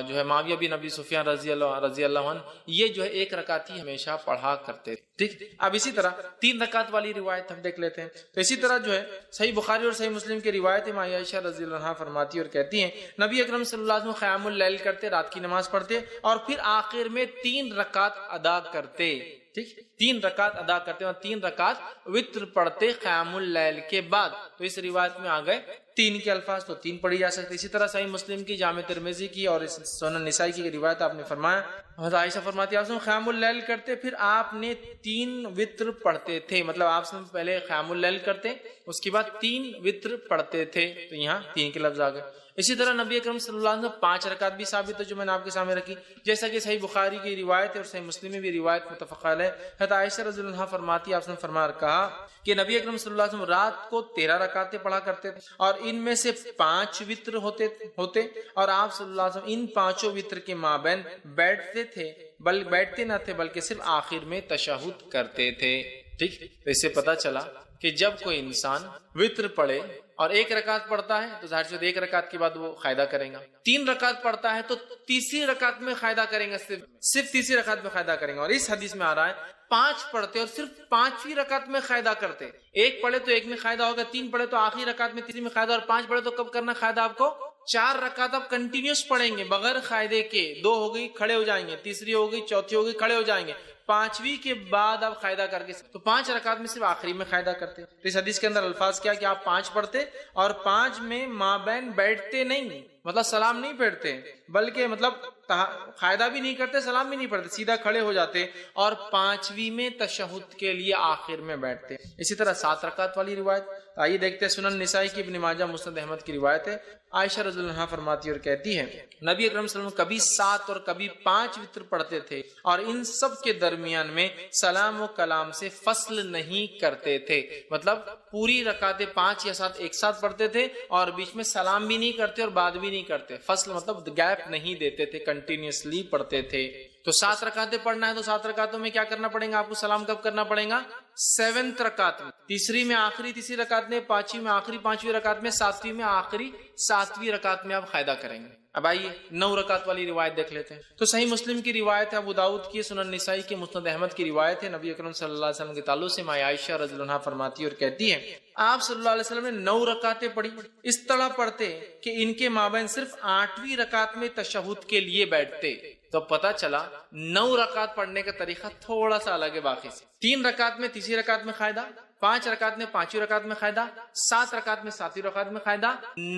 جو ہے معاویہ بن ابی سفیان رضی اللہ عنہ، یہ جو ہے 1 رکعت ہی ہمیشہ پڑھا کرتے تھے، ٹھیک۔ اب اسی طرح 3 رکعت والی روایت ہم دیکھ لیتے ہیں، تو اسی طرح جو ہے صحیح بخاری اور صحیح مسلم کی روایت ہے، عائشہ رضی اللہ عنہا فرماتی اور کہتی ہیں نبی اکرم صلی اللہ علیہ وسلم قیام اللیل کرتے، رات کی نماز پڑھتے اور پھر آخر میں 3 رکعت ادا کرتے، ٹھیک، 3 رکعت ادا کرتے اور 3 رکعت وتر پڑھتے قیام اللیل کے بعد، تو اس روایت میں آ گئے 3 کے الفاظ تو 3 پڑھی جا سکتے. اسی طرح صحیح مسلم کی، جامع ترمذی کی اور سنن نسائی کی روایت آپ نے فرمایا، حضرت عائشہ فرماتی آپ قیام اللیل کرتے، پھر آپ نے 3 وتر پڑھتے تھے. مطلب آپ پہلے قیام اللیل کرتے، اس کے بعد 3 وتر پڑھتے تھے. تو یہاں 3 کے لفظ آ گئے. اسی طرح نبی اکرم صلی اللہ علیہ وسلم 5 رکعت بھی ثابت ہے، جو میں نے آپ کے سامنے رکھی، جیسا کہ صحیح بخاری کی روایت ہے اور صحیح مسلم میں بھی روایت متفق علیہ. حضرت عائشہ رضی اللہ عنہا فرماتی آپ نے فرمایا کہا کہ نبی اکرم صلی اللہ علیہ وسلم رات کو 13 رکعتیں پڑھا کرتے تھے اور ان میں سے 5 وتر ہوتے اور آپ صلی اللہ علیہ وسلم ان 5 وتر کے مابین بیٹھتے تھے، بیٹھتے نہ تھے بلکہ صرف آخر میں تشہد کرتے تھے. ٹھیک، تو اس سے پتا چلا کہ جب کوئی انسان وتر پڑھے اور 1 رکعت پڑھتا ہے تو ظاہر سے 1 رکعت کے بعد وہ قاعدہ کرے گا. 3 رکعت پڑھتا ہے تو تیسری رکعت میں قاعدہ کریں گا، صرف تیسری رکعت میں قاعدہ کریں گا. اور اس حدیث میں آ رہا ہے 5 پڑھتے اور صرف 5ویں رکعت میں قاعدہ کرتے. 1 پڑھے تو 1 میں قاعدہ ہوگا، 3 پڑھے تو آخری رکعت میں تیسری میں قاعدہ، اور 5 پڑھے تو کب کرنا قاعدہ آپ کو؟ 4 رکعت آپ کنٹینیوس پڑھیں گے بغیر قاعدے کے. 2 ہو گئی کھڑے ہو جائیں گے، تیسری ہو گئی، چوتھی ہو گئی کھڑے ہو جائیں گے، 5ویں کے بعد آپ قاعدہ کر کے تو 5 رکعت میں صرف آخری میں قاعدہ کرتے. تو اس حدیث کے اندر الفاظ کیا کہ آپ 5 پڑھتے اور 5 میں مابین بیٹھتے نہیں، مطلب سلام نہیں پھیرتے، بلکہ مطلب قاعدہ بھی نہیں کرتے، سلام بھی نہیں پڑھتے، سیدھا کھڑے ہو جاتے اور 5ویں میں تشہد کے لیے آخر میں بیٹھتے. اسی طرح 7 رکعت والی روایت آئیے دیکھتے ہیں. سنن نسائی کی، ابن ماجہ، مسند احمد کی روایت ہے. عائشہ رضی اللہ عنہا فرماتی اور کہتی ہے نبی اکرم صلی اللہ علیہ وسلم کبھی 7 اور کبھی 5 وتر پڑھتے تھے اور ان سب کے درمیان میں سلام و کلام سے فصل نہیں کرتے تھے. مطلب پوری رکعتیں 5 یا 7 ایک ساتھ پڑھتے تھے اور بیچ میں سلام بھی نہیں کرتے اور بات بھی نہیں کرتے. فصل مطلب گیپ نہیں دیتے تھے، کنٹینیوسلی پڑھتے تھے. تو 7 رکعتیں پڑھنا ہے تو 7 رکعتوں میں کیا کرنا پڑے گا آپ کو؟ سلام کب کرنا پڑے گا؟ 7th رکعت میں، تیسری میں آخری تیسری رکعت میں، 5ویں میں آخری 5ویں رکعت میں، 7ویں میں آخری 7ویں رکعت میں آپ قاعدہ کریں گے. اب آئیے 9 رکعت والی روایت دیکھ لیتے ہیں. تو صحیح مسلم کی روایت ہے، ابو داؤد کی، سنن نسائی کی، مسند احمد کی روایت ہے. نبی اکرم صلی اللہ علیہ وسلم کے تعلق سے ماں عائشہ رضی اللہ عنہا فرماتی اور کہتی ہے آپ صلی اللہ علیہ وسلم نے 9 رکعتیں پڑھی، اس طرح پڑھتے کہ ان کے مابین صرف 8ویں رکعت میں تشہد کے لیے بیٹھتے. تو پتہ چلا 9 رکعت پڑھنے کا طریقہ تھوڑا سا الگ ہے باقی سے. 3 رکعت میں تیسری رکعت میں قاعدہ، 5 رکعت میں 5ویں رکعت میں قاعدہ، 7 رکعت میں 7ویں رکعت میں قاعدہ،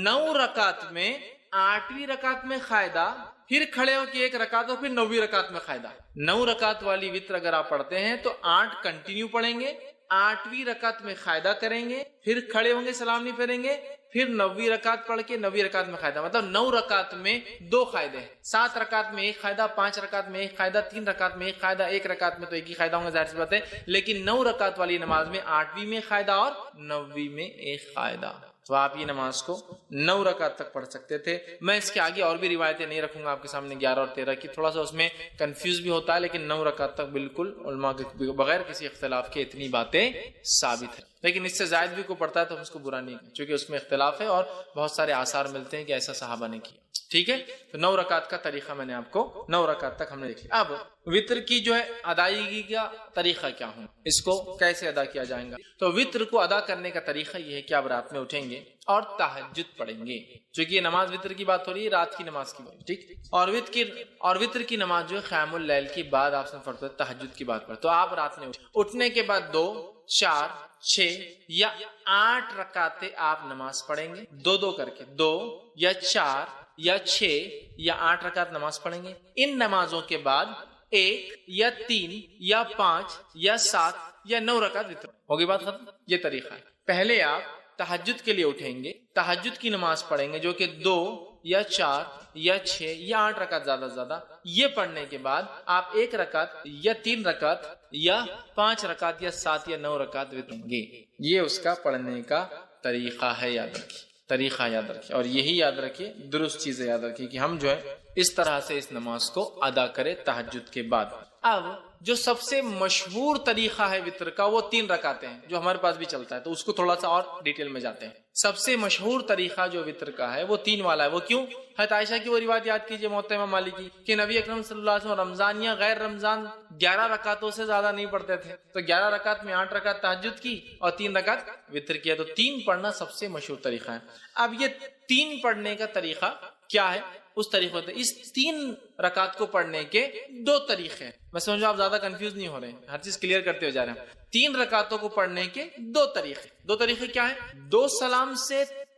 9 رکعت میں 8ویں رکعت میں قاعدہ، پھر کھڑے ہو کے 1 رکعت اور پھر 9ویں رکعت میں قاعدہ. 9 رکعت والی وتر اگر آپ پڑھتے ہیں تو 8 کنٹینیو پڑھیں گے، 8ویں رکعت میں قاعدہ کریں گے، پھر کھڑے ہوں گے، سلام نہیں پھیریں گے، پھر 9ویں رکعت پڑھ کے 9ویں رکعت میں قاعدہ. مطلب 9 رکعت میں 2 قاعدے ہیں. 7 رکعت میں 1 قاعدہ، 5 رکعت میں 1 قاعدہ، 3 رکعت میں 1 قاعدہ، 1 رکعت میں تو 1 ہی قاعدہ ہوگا ظاہر سی بات ہے. لیکن 9 رکعت والی نماز میں 8ویں میں قاعدہ اور 9ویں میں 1 قاعدہ. تو آپ یہ نماز کو 9 رکعت تک پڑھ سکتے تھے. میں اس کے آگے اور بھی روایتیں نہیں رکھوں گا آپ کے سامنے 11 اور 13 کی، تھوڑا سا اس میں کنفیوز بھی ہوتا ہے، لیکن 9 رکعت تک بالکل علماء کے بغیر کسی اختلاف کے اتنی باتیں ثابت ہیں. لیکن اس سے زائد بھی کو پڑھتا ہے تو ہم اس کو برا نہیں کریں، چونکہ اس میں اختلاف ہے اور بہت سارے آثار ملتے ہیں کہ ایسا صحابہ نے کیا. ٹھیک ہے، تو 9 رکعت کا طریقہ میں نے آپ کو 9 رکعت تک ہم نے دیکھ لیا. اب وتر کی جو ہے ادائیگی کا طریقہ کیا ہوں، اس کو کیسے ادا کیا جائے گا؟ تو وتر کو ادا کرنے کا طریقہ یہ ہے کہ آپ رات میں اٹھیں گے اور تہجد پڑھیں گے. چونکہ یہ نماز وتر کی بات ہو رہی ہے، رات کی نماز کی بات. ٹھیک، اور وتر کی نماز جو ہے قیام اللیل کی بعد آپ سے پڑھتے ہیں، تہجد کی بات پر. تو آپ رات میں اٹھنے کے بعد 2، 4، 6 یا 8 رکعتیں آپ نماز پڑھیں گے، 2 کر کے 2 یا 4 یا 6 یا 8 رکعت نماز پڑھیں گے. ان نمازوں کے بعد 1 یا 3 یا 5 یا 7 یا 9 رکعت وتر. ہوگی بات ختم. یہ طریقہ ہے. پہلے آپ تہجد کے لیے اٹھیں گے، تہجد کی نماز پڑھیں گے جو کہ 2 یا 4 یا 6 یا 8 رکعت زیادہ سے زیادہ. یہ پڑھنے کے بعد آپ 1 رکعت یا 3 رکعت یا 5 رکعت یا 7 یا 9 رکعت وتر گے. یہ اس کا پڑھنے کا طریقہ ہے. یاد رکھیے، طریقہ یاد رکھیے، اور یہی یاد رکھیے، درست چیزیں یاد رکھیے کہ ہم جو ہے اس طرح سے اس نماز کو ادا کریں تہجد کے بعد. اب جو سب سے مشہور طریقہ ہے وتر کا وہ 3 رکعتیں ہیں، جو ہمارے پاس بھی چلتا ہے، تو اس کو تھوڑا سا اور ڈیٹیل میں جاتے ہیں. سب سے مشہور طریقہ جو وتر کا ہے وہ 3 والا ہے. وہ کیوں؟ حضرت عائشہ کی وہ روایت یاد کیجئے موطا امام مالک کی کہ نبی اکرم صلی اللہ علیہ وسلم رمضان یا غیر رمضان 11 رکعتوں سے زیادہ نہیں پڑھتے تھے. تو 11 رکعت میں 8 رکعت تہجد کی اور 3 رکعت وتر کیا. تو 3 پڑھنا سب سے مشہور طریقہ ہے. اب یہ 3 پڑھنے کا طریقہ کیا ہے؟ اس طریقے سے اس 3 رکعت کو پڑھنے کے 2 طریقے ہیں. میں سمجھو آپ زیادہ کنفیوز نہیں ہو رہے ہیں، ہر چیز کلیئر کرتے ہو جا رہے ہیں. 3 رکعتوں کو پڑھنے کے 2 طریقے. 2 طریقے کیا ہیں؟ 2 سلام سے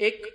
1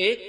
1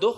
2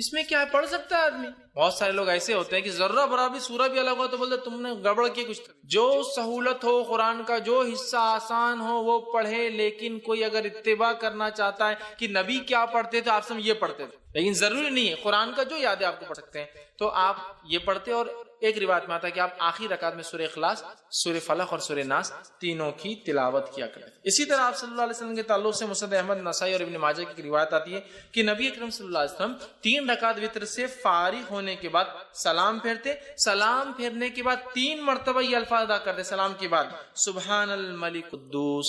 اس میں کیا ہے، پڑھ سکتا ہے آدمی. بہت سارے لوگ ایسے ہوتے ہیں کہ ذرہ برابر سورہ بھی الگ ہو تو بولتے تم نے گڑبڑ کی کچھ. جو سہولت ہو قرآن کا، جو حصہ آسان ہو وہ پڑھے، لیکن کوئی اگر اتباع کرنا چاہتا ہے کہ نبی کیا پڑھتے تھے آپ سب یہ پڑھتے تھے، لیکن ضروری نہیں ہے، قرآن کا جو یاد ہے آپ کو پڑھ سکتے ہیں تو آپ یہ پڑھتے. اور ایک روایت میں آتا ہے کہ آپ آخری رکعت میں سورہ اخلاص، سورہ فلق اور سورہ ناس تینوں کی تلاوت کیا کرتے. اسی طرح آپ صلی اللہ علیہ وسلم کے تعلق سے مسند احمد، نسائی اور ابن ماجہ کی روایت آتی ہے کہ نبی اکرم صلی اللہ علیہ وسلم 3 رکعت وتر سے فارغ ہونے کے بعد سلام پھیرتے. سلام پھیرنے کے بعد 3 مرتبہ یہ الفاظ ادا کرتے سلام کے بعد، سبحان الملک قدوس.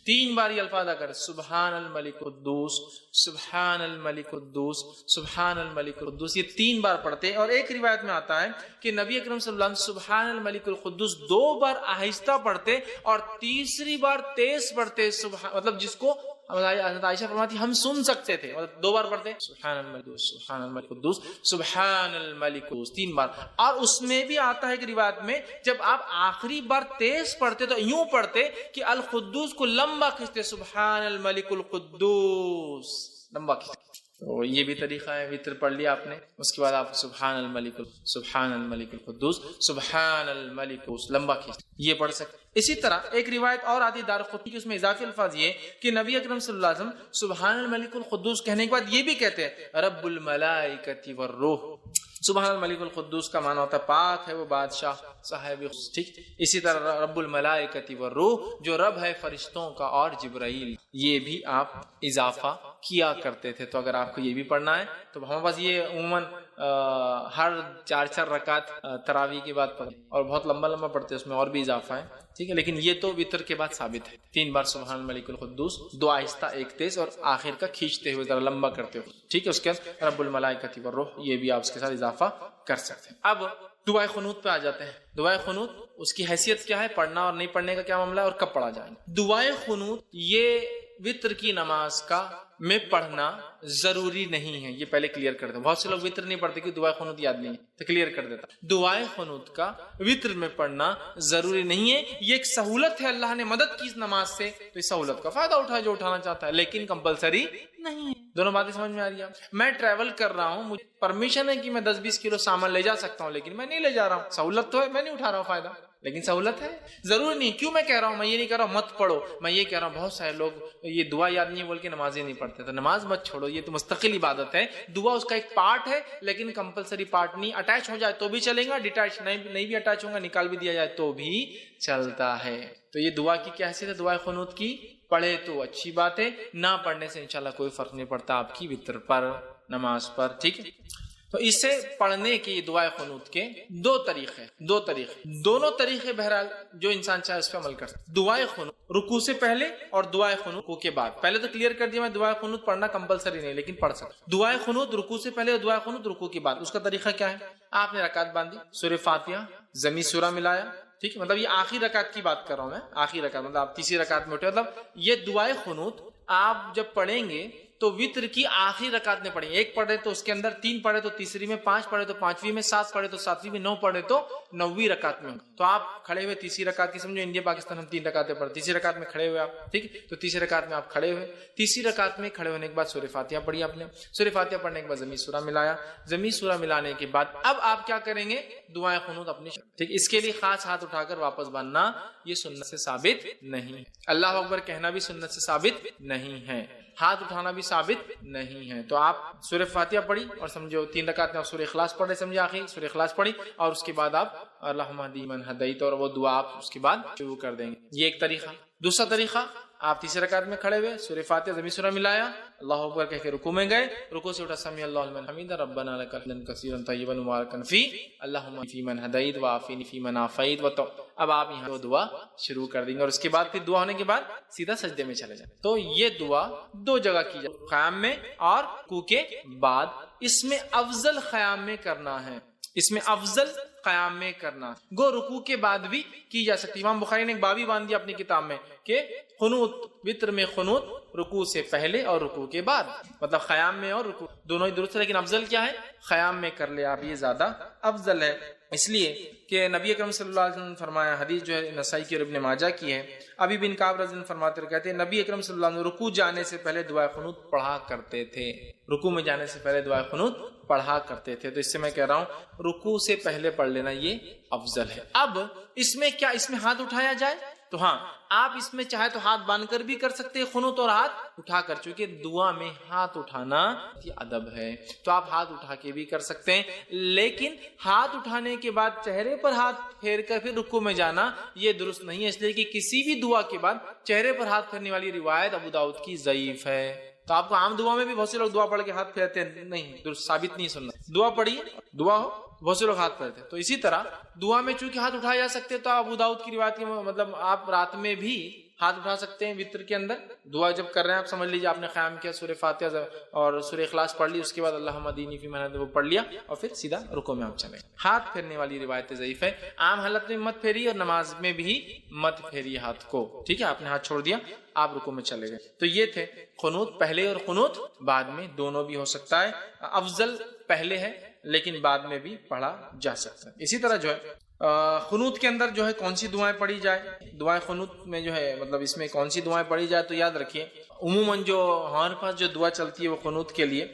3 بار یہ الفاظ ادا کرتے، سبحان الملک قدوس، سبحان الملک قدوس، سبحان الملک قدوس. یہ 3 بار پڑھتے. اور ایک روایت میں آتا ہے کہ نبی اکرم صلی اللہ علیہ وسلم سبحان الملک القدوس 2 بار آہستہ پڑھتے اور تیسری بار تیز پڑھتے. مطلب جس کو حضرت عائشہ فرماتی ہم سن سکتے تھے، مطلب 2 بار پڑھتے سبحان الملک قدوس، سبحان الملک قدوس، سبحان الملک قدوس 3 بار. اور اس میں بھی آتا ہے کہ روایت میں جب آپ آخری بار تیز پڑھتے تو یوں پڑھتے کہ القدوس کو لمبا کھینچتے، سبحان الملک القدوس لمبا کھینچتے. تو یہ بھی طریقہ ہے. وتر پڑھ لیا آپ نے، اس کے بعد آپ سبحان الملک، سبحان الملک القدوس، سبحان الملک القدوس لمبا کھینچ یہ پڑھ سکتے. اسی طرح ایک روایت اور آتی دارقطنی کی، اس میں اضافی الفاظ یہ کہ نبی اکرم صلی اللہ علیہ وسلم سبحان الملک القدوس کہنے کے بعد یہ بھی کہتے ہیں رب الملائکۃ والروح. سبحان الملک القدوس کا معنی ہوتا ہے پاک ہے وہ بادشاہ صاحب. ٹھیک. اسی طرح رب الملائکۃ والروح جو رب ہے فرشتوں کا اور جبرائیل، یہ بھی آپ اضافہ کیا کرتے تھے. تو اگر آپ کو یہ بھی پڑھنا ہے تو ہمارے پاس یہ عموماً ہر 4 رکعت تراویح کے بعد پڑھتے اور بہت لمبا لمبا پڑھتے، اس میں اور بھی اضافہ ہے. ٹھیک ہے، لیکن یہ تو وتر کے بعد ثابت ہے. 3 بار سبحان الملک القدوس، 2 آہستہ 1 تیز، اور آخر کا کھینچتے ہوئے ذرا لمبا کرتے ہوئے. ٹھیک ہے. اس کے بعد رب الملائکۃ والروح یہ بھی آپ اس کے ساتھ اضافہ کر سکتے ہیں. اب دعائے قنوت پہ آ جاتے ہیں. دعائے قنوت اس کی حیثیت کیا ہے، پڑھنا اور نہیں پڑھنے کا کیا معاملہ ہے، اور کب پڑھا جائے. دعائے قنوت یہ وتر کی نماز کا میں پڑھنا ضروری نہیں ہے. یہ پہلے کلیئر کر دیں. بہت سے لوگ وتر نہیں پڑھتے کہ دعائے قنوت یاد نہیں ہے، تو کلیئر کر دیتا. دعائے قنوت کا وتر میں پڑھنا ضروری نہیں ہے. یہ ایک سہولت ہے، اللہ نے مدد کی اس نماز سے، تو اس سہولت کا فائدہ اٹھائے جو اٹھانا چاہتا ہے، لیکن کمپلسری نہیں ہے. دونوں باتیں سمجھ میں آ رہی ہے. میں ٹریول کر رہا ہوں، مجھے پرمیشن ہے کہ میں 10-20 کلو سامان لے جا سکتا ہوں، لیکن میں نہیں لے جا رہا ہوں. سہولت تو ہے، میں نہیں اٹھا رہا ہوں فائدہ، لیکن سہولت ہے. ضروری نہیں. کیوں میں کہہ رہا ہوں، میں یہ نہیں کہہ رہا ہوں مت پڑھو، میں یہ کہہ رہا ہوں بہت سارے لوگ یہ دعا یاد نہیں بول کے نماز ہی نہیں پڑھتے. تو نماز مت چھوڑو، یہ تو مستقل عبادت ہے. دعا اس کا ایک پارٹ ہے، لیکن کمپلسری پارٹ نہیں. اٹیچ ہو جائے تو بھی چلے گا، ڈیٹیچ نہیں بھی اٹیچ ہوگا، نکال بھی دیا جائے تو بھی چلتا ہے. تو یہ دعا کی کیا حیثیت ہے دعائے قنوت کی؟ پڑھے تو اچھی بات ہے، نہ پڑھنے سے انشاءاللہ کوئی فرق نہیں پڑتا آپ کی وتر پر، نماز پر. ٹھیک ہے. تو اسے پڑھنے کی دعائے قنوت کے 2 طریقے، دونوں طریقے بہرحال جو انسان چاہے اس پہ عمل کر سکتا. دعائے قنوت رکوع سے پہلے اور دعائے قنوت رکوع کے بعد. پہلے تو کلیئر کر دیا میں دعائے قنوت پڑھنا کمپلسری نہیں، لیکن پڑھ سکتا. دعائے قنوت رکوع سے پہلے اور دعائے قنوت رکوع کے بعد. اس کا طریقہ کیا ہے؟ آپ نے رکعت باندھی، سورہ فاتحہ ضمی سورہ ملایا. ٹھیک ہے. مطلب یہ آخری رکعت کی بات کر رہا ہوں میں، آخری رکعت مطلب آپ تیسری رکعت میں اٹھے. مطلب یہ دعائے قنوت آپ جب پڑھیں گے تو وتر کی آخری رکعت میں پڑھیں. 1 پڑھے تو اس کے اندر 3 پڑھے تو تیسری میں، 5 پڑھے تو 5ویں میں، 7 پڑھے تو 7ویں میں، 9 پڑھے تو 9ویں رکعت میں. تو آپ کھڑے ہوئے تیسری رکعت کی، سمجھو انڈیا پاکستان ہم 3 رکعتیں پڑھتے، تیسری رکعت میں کھڑے ہوئے آپ. ٹھیک ہے. تو تیسری رکعت میں آپ کھڑے ہوئے، تیسری رکعت میں کھڑے ہونے کے بعد سورہ فاتحہ پڑھی آپ نے. سورہ فاتحہ پڑھنے کے بعد ضمی سورہ ملایا. ضمی سورہ ملانے کے بعد اب آپ کیا کریں گے؟ دعائے قنوت اپنی. ٹھیک. اس کے لیے خاص ہاتھ اٹھا کر واپس باندھنا یہ سنت سے ثابت نہیں. اللہ اکبر کہنا بھی سنت سے ثابت نہیں ہے، ہاتھ اٹھانا بھی ثابت نہیں ہے. تو آپ سورہ فاتحہ پڑھی اور سمجھو 3 رکعت میں آپ سورہ اخلاص پڑھ رہے، سمجھے آخری سورہ اخلاص پڑھی، اور اس کے بعد آپ اللہم اہدی من ہدیت اور وہ دعا آپ اس کے بعد شروع کر دیں گے. یہ ایک طریقہ. دوسرا طریقہ، آپ تیسری رکعت میں کھڑے ہوئے، سورہ فاتحہ ضمی سورہ ملایا، اللہ اکبر کہہ کے رکوع میں گئے، رکوع سے اٹھا سمیع اللہ لمن حمیدہ ربنا لک الحمد کثیرا طیبا مبارکا فی اللہم فی من ہدیت وعافینی فی من عافیت. اب آپ یہاں دعا شروع کر دیں گے، اور اس کے بعد پھر دعا ہونے کے بعد سیدھا سجدے میں چلے جائیں. تو یہ دعا 2 جگہ کی جائے، قیام میں اور رکوع کے بعد. اس میں افضل قیام میں کرنا ہے، اس میں افضل قیام میں کرنا. گو رکوع کے بعد بھی کی جا سکتی. امام بخاری نے ایک باب ہی باندھ دیا اپنی کتاب میں کہ قنوت، وتر میں قنوت رکوع سے پہلے اور رکوع کے بعد. مطلب قیام میں اور رکوع دونوں ہی درست ہے، لیکن افضل کیا ہے؟ قیام میں کر لے آپ، یہ زیادہ افضل ہے. اس لیے کہ نبی اکرم صلی اللہ علیہ وسلم نے فرمایا، حدیث جو ہے نسائی کی اور ابن ماجہ کی ہے، ابی بن کعب رضی اللہ عنہ فرماتے کہتے ہیں نبی اکرم صلی اللہ علیہ وسلم رکوع جانے سے پہلے دعائے قنوت پڑھا کرتے تھے، رکوع میں جانے سے پہلے دعائے قنوت پڑھا کرتے تھے۔ تو اس سے میں کہہ رہا ہوں رکوع سے پہلے پڑھ لینا یہ افضل ہے۔ اب اس میں کیا اس میں ہاتھ اٹھایا جائے؟ تو ہاں، آپ اس میں چاہے تو ہاتھ باندھ کر بھی کر سکتے ہیں قنوت اور ہاتھ اٹھا کر، چونکہ دعا میں ہاتھ اٹھانا یہ ادب ہے، تو آپ ہاتھ اٹھا کے بھی کر سکتے ہیں، لیکن ہاتھ اٹھانے کے بعد چہرے پر ہاتھ پھیر کر پھر رکوع میں جانا یہ درست نہیں ہے، اس لیے کہ کسی بھی دعا کے بعد چہرے پر ہاتھ پھیرنے والی روایت ابو داؤد کی ضعیف ہے۔ تو آپ کو عام دعا میں بھی بہت سے لوگ دعا پڑھ کے ہاتھ پھیرتے ہیں، نہیں، درست ثابت نہیں سننا۔ دعا پڑھیے، دعا ہو، بہت سے لوگ ہاتھ پھیرتے ہیں۔ تو اسی طرح دعا میں چونکہ ہاتھ اٹھائے جا سکتے تو ابو داؤد کی روایت کے مطلب آپ رات میں بھی ہاتھ اٹھا سکتے ہیں وتر کے اندر، دعا جب کر رہے ہیں آپ سمجھ لیجیے آپ نے قیام کیا، سورہ فاتحہ اور سورہ اخلاص پڑھ لی، اس کے بعد اللہم اہدنی فیمن ہدیت وہ پڑھ لیا اور پھر سیدھا رکوع میں آپ چلے۔ ہاتھ پھیرنے والی روایت ضعیف ہے، عام حالت میں مت پھیریے اور نماز میں بھی مت پھیریے ہاتھ کو، ٹھیک ہے؟ آپ نے ہاتھ چھوڑ دیا، آپ رکوع میں چلے گئے۔ تو یہ تھے قنوت پہلے اور قنوت بعد میں، دونوں بھی ہو سکتا ہے، افضل پہلے ہے لیکن بعد میں بھی پڑھا جا سکتا ہے۔ اسی طرح جو ہے قنوت کے اندر جو ہے کون سی دعائیں پڑھی جائے، دعائیں قنوت میں جو ہے مطلب اس میں کون سی دعائیں پڑھی جائے، تو یاد رکھیے عموماً جو ہمارے پاس جو دعا چلتی ہے وہ قنوت کے لیے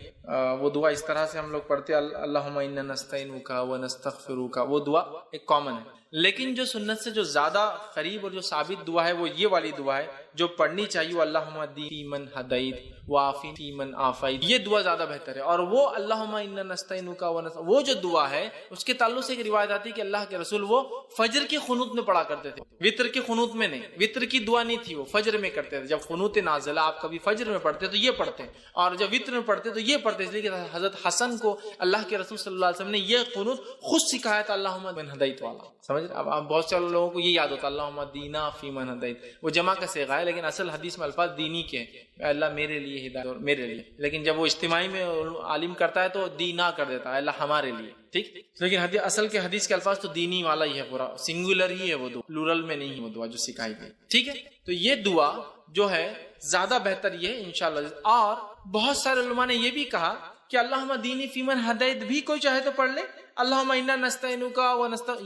وہ دعا اس طرح سے ہم لوگ پڑھتے ہیں اللہم انا نستعینک ونستغفرک، وہ دعا ایک کامن ہے، لیکن جو سنت سے جو زیادہ قریب اور جو ثابت دعا ہے وہ یہ والی دعا ہے جو پڑھنی چاہیے، وہ اللہم اہدنی فیمن ہدیت وعافنی فیمن عافیت، یہ دعا زیادہ بہتر ہے۔ اور وہ اللہم انا نستعینک وہ جو دعا ہے اس کے تعلق سے ایک روایت آتی ہے کہ اللہ کے رسول وہ فجر کی قنوت میں پڑھا کرتے تھے، وتر کی قنوت میں نہیں، وتر کی دعا نہیں تھی، وہ فجر میں کرتے تھے۔ جب قنوت نازلہ آپ کبھی فجر میں پڑھتے تو یہ پڑھتے ہیں، اور جب وتر میں پڑھتے تو یہ پڑھتے، اس لیے کہ حضرت حسن کو اللہ کے رسول صلی اللہ علیہ وسلم نے یہ قنوت خود سکھایا تھا، اللہم من ہدیت والا، سمجھ رہے؟ اب بہت سے لوگوں کو یہ یاد ہوتا ہے اللہم دینا فی من ہدیت، وہ جمع کا صیغہ ہے لیکن اصل حدیث میں الفاظ دینی کے ہیں، اللہ میرے لیے ہدایت اور میرے لیے، لیکن جب وہ اجتماعی میں عالم کرتا ہے تو دینا کر دیتا ہے، اللہ ہمارے لیے، ٹھیک، لیکن اصل کے حدیث کے الفاظ تو دینی والا ہی ہے، پورا سنگولر ہی ہے وہ دعا، پلورل میں نہیں ہے وہ دعا جو سکھائی گئی، ٹھیک ہے؟ تو یہ دعا جو ہے زیادہ بہتر یہ ہے انشاءاللہ۔ اور بہت سارے علماء نے یہ بھی کہا کہ اللہم اہدنی فیمن ہدیت بھی کوئی چاہے تو پڑھ لے، اللہم انا نستعینک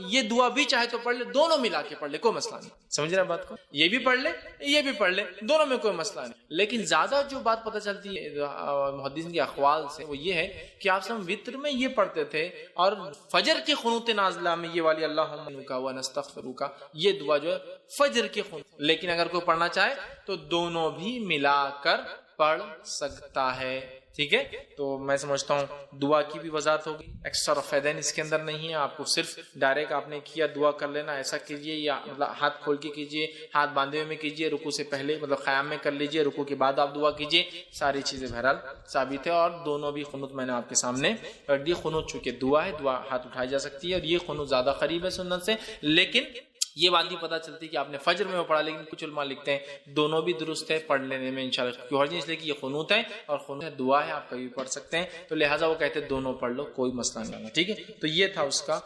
یہ دعا بھی چاہے تو پڑھ لے، دونوں ملا کے پڑھ لے، کوئی مسئلہ نہیں، سمجھ رہے بات کو؟ یہ بھی پڑھ لے یہ بھی پڑھ لے، دونوں میں کوئی مسئلہ نہیں۔ لیکن زیادہ جو بات پتہ چلتی ہے محدثین کے اقوال سے وہ یہ ہے کہ آپ سب وتر میں یہ پڑھتے تھے اور فجر کی قنوت نازلہ میں یہ والی اللہم انک ونستغفرک یہ دعا جو ہے فجر کی قنوت، لیکن اگر کوئی پڑھنا چاہے تو دونوں بھی ملا کر پڑھ سکتا ہے، ٹھیک ہے؟ تو میں سمجھتا ہوں دعا کی بھی وضاحت ہوگی، ایکسٹرا فائدین اس کے اندر نہیں ہے، آپ کو صرف ڈائریکٹ آپ نے کیا دعا کر لینا، ایسا کیجئے یا مطلب ہاتھ کھول کے کیجئے، ہاتھ باندھے ہوئے میں کیجئے، رکوع سے پہلے مطلب قیام میں کر لیجئے، رکوع کے بعد آپ دعا کیجئے، ساری چیزیں بہرحال ثابت ہے، اور دونوں بھی قنوت میں نے آپ کے سامنے رکھ دی۔ قنوت چونکہ دعا ہے، دعا ہاتھ اٹھائی جا سکتی ہے، اور یہ قنوت زیادہ قریب ہے سنت سے، لیکن یہ بات بھی پتہ چلتی ہے کہ آپ نے فجر میں وہ پڑھا، لیکن کچھ علماء لکھتے ہیں دونوں بھی درست ہے پڑھ لینے میں انشاءاللہ، کیوں حرج نہیں، اس لیے کہ یہ قنوت ہے اور قنوت دعا ہے، آپ کبھی پڑھ سکتے ہیں، تو لہٰذا وہ کہتے ہیں دونوں پڑھ لو، کوئی مسئلہ نہیں ہے، ٹھیک ہے؟ تو یہ تھا اس کا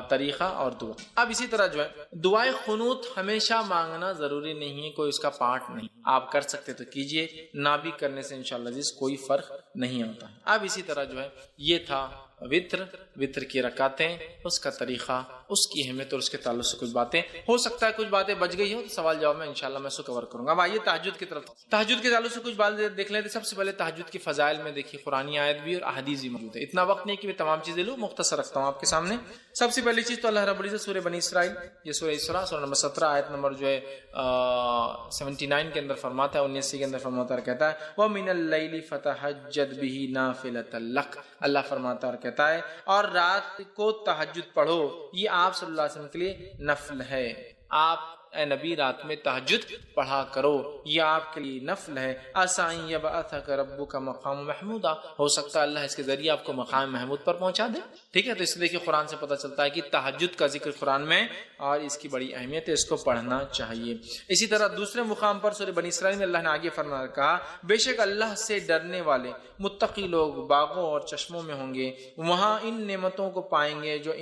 طریقہ اور دعا۔ اب اسی طرح جو ہے دعائے قنوت ہمیشہ مانگنا ضروری نہیں ہے، کوئی اس کا پارٹ نہیں، آپ کر سکتے تو کیجئے، نہ بھی کرنے سے انشاءاللہ کوئی فرق نہیں ہوتا۔ اب اسی طرح جو ہے یہ تھا وتر کی رکعتیں، اس کا طریقہ، اس کی اہمیت اور اس کے تعلق سے کچھ باتیں، ہو سکتا ہے کچھ باتیں بچ گئی ہو تو سوال جواب میں انشاءاللہ میں اس کو کور کروں گا۔ اب آئیے تہجد کی طرف، تہجد کے تعلق سے کچھ باتیں دیکھ لیتے۔ سب سے پہلے تہجد کی فضائل میں دیکھیے قرآنی آیت بھی اور احادیث بھی موجود ہے، اتنا وقت نہیں کہ میں تمام چیزیں لوں، مختصر رکھتا ہوں آپ کے سامنے۔ سب سے پہلی چیز تو اللہ رب العزت سورہ بنی اسرائیل، یہ سورہ اسراء سورہ نمبر 17 آیت نمبر جو ہے 79 کے اندر فرماتا ہے، 79 کے اندر فرماتا ہے، کہتا ہے وَمِنَ اللَّيْلِ فَتَهَجَّدْ بِهِ نَافِلَةً لَكَ، اللہ فرماتا ہے کہتا ہے اور رات کو تہجد پڑھو، یہ آپ صلی اللہ علیہ وسلم کے لیے نفل ہے، آپ اے نبی رات میں تہجد پڑھا کرو، یہ آپ کے لیے نفل ہے۔ عَسَىٰ أَن يَبْعَثَكَ رَبُّكَ مَقَامًا مَحْمُودًا، ہو سکتا ہے اللہ اس کے ذریعے آپ کو مقام محمود پر پہنچا دے، ٹھیک ہے؟ تو اس لیے کہ قرآن سے پتہ چلتا ہے کہ تہجد کا ذکر قرآن میں اور اس کی بڑی اہمیت ہے، اس کو پڑھنا چاہیے۔ اسی طرح دوسرے مقام پر سورہ بنی اسرائیل میں اللہ نے آگے فرمایا، کہا بے شک اللہ سے ڈرنے والے متقی لوگ باغوں اور چشموں میں ہوں گے، وہاں ان نعمتوں کو پائیں گے جو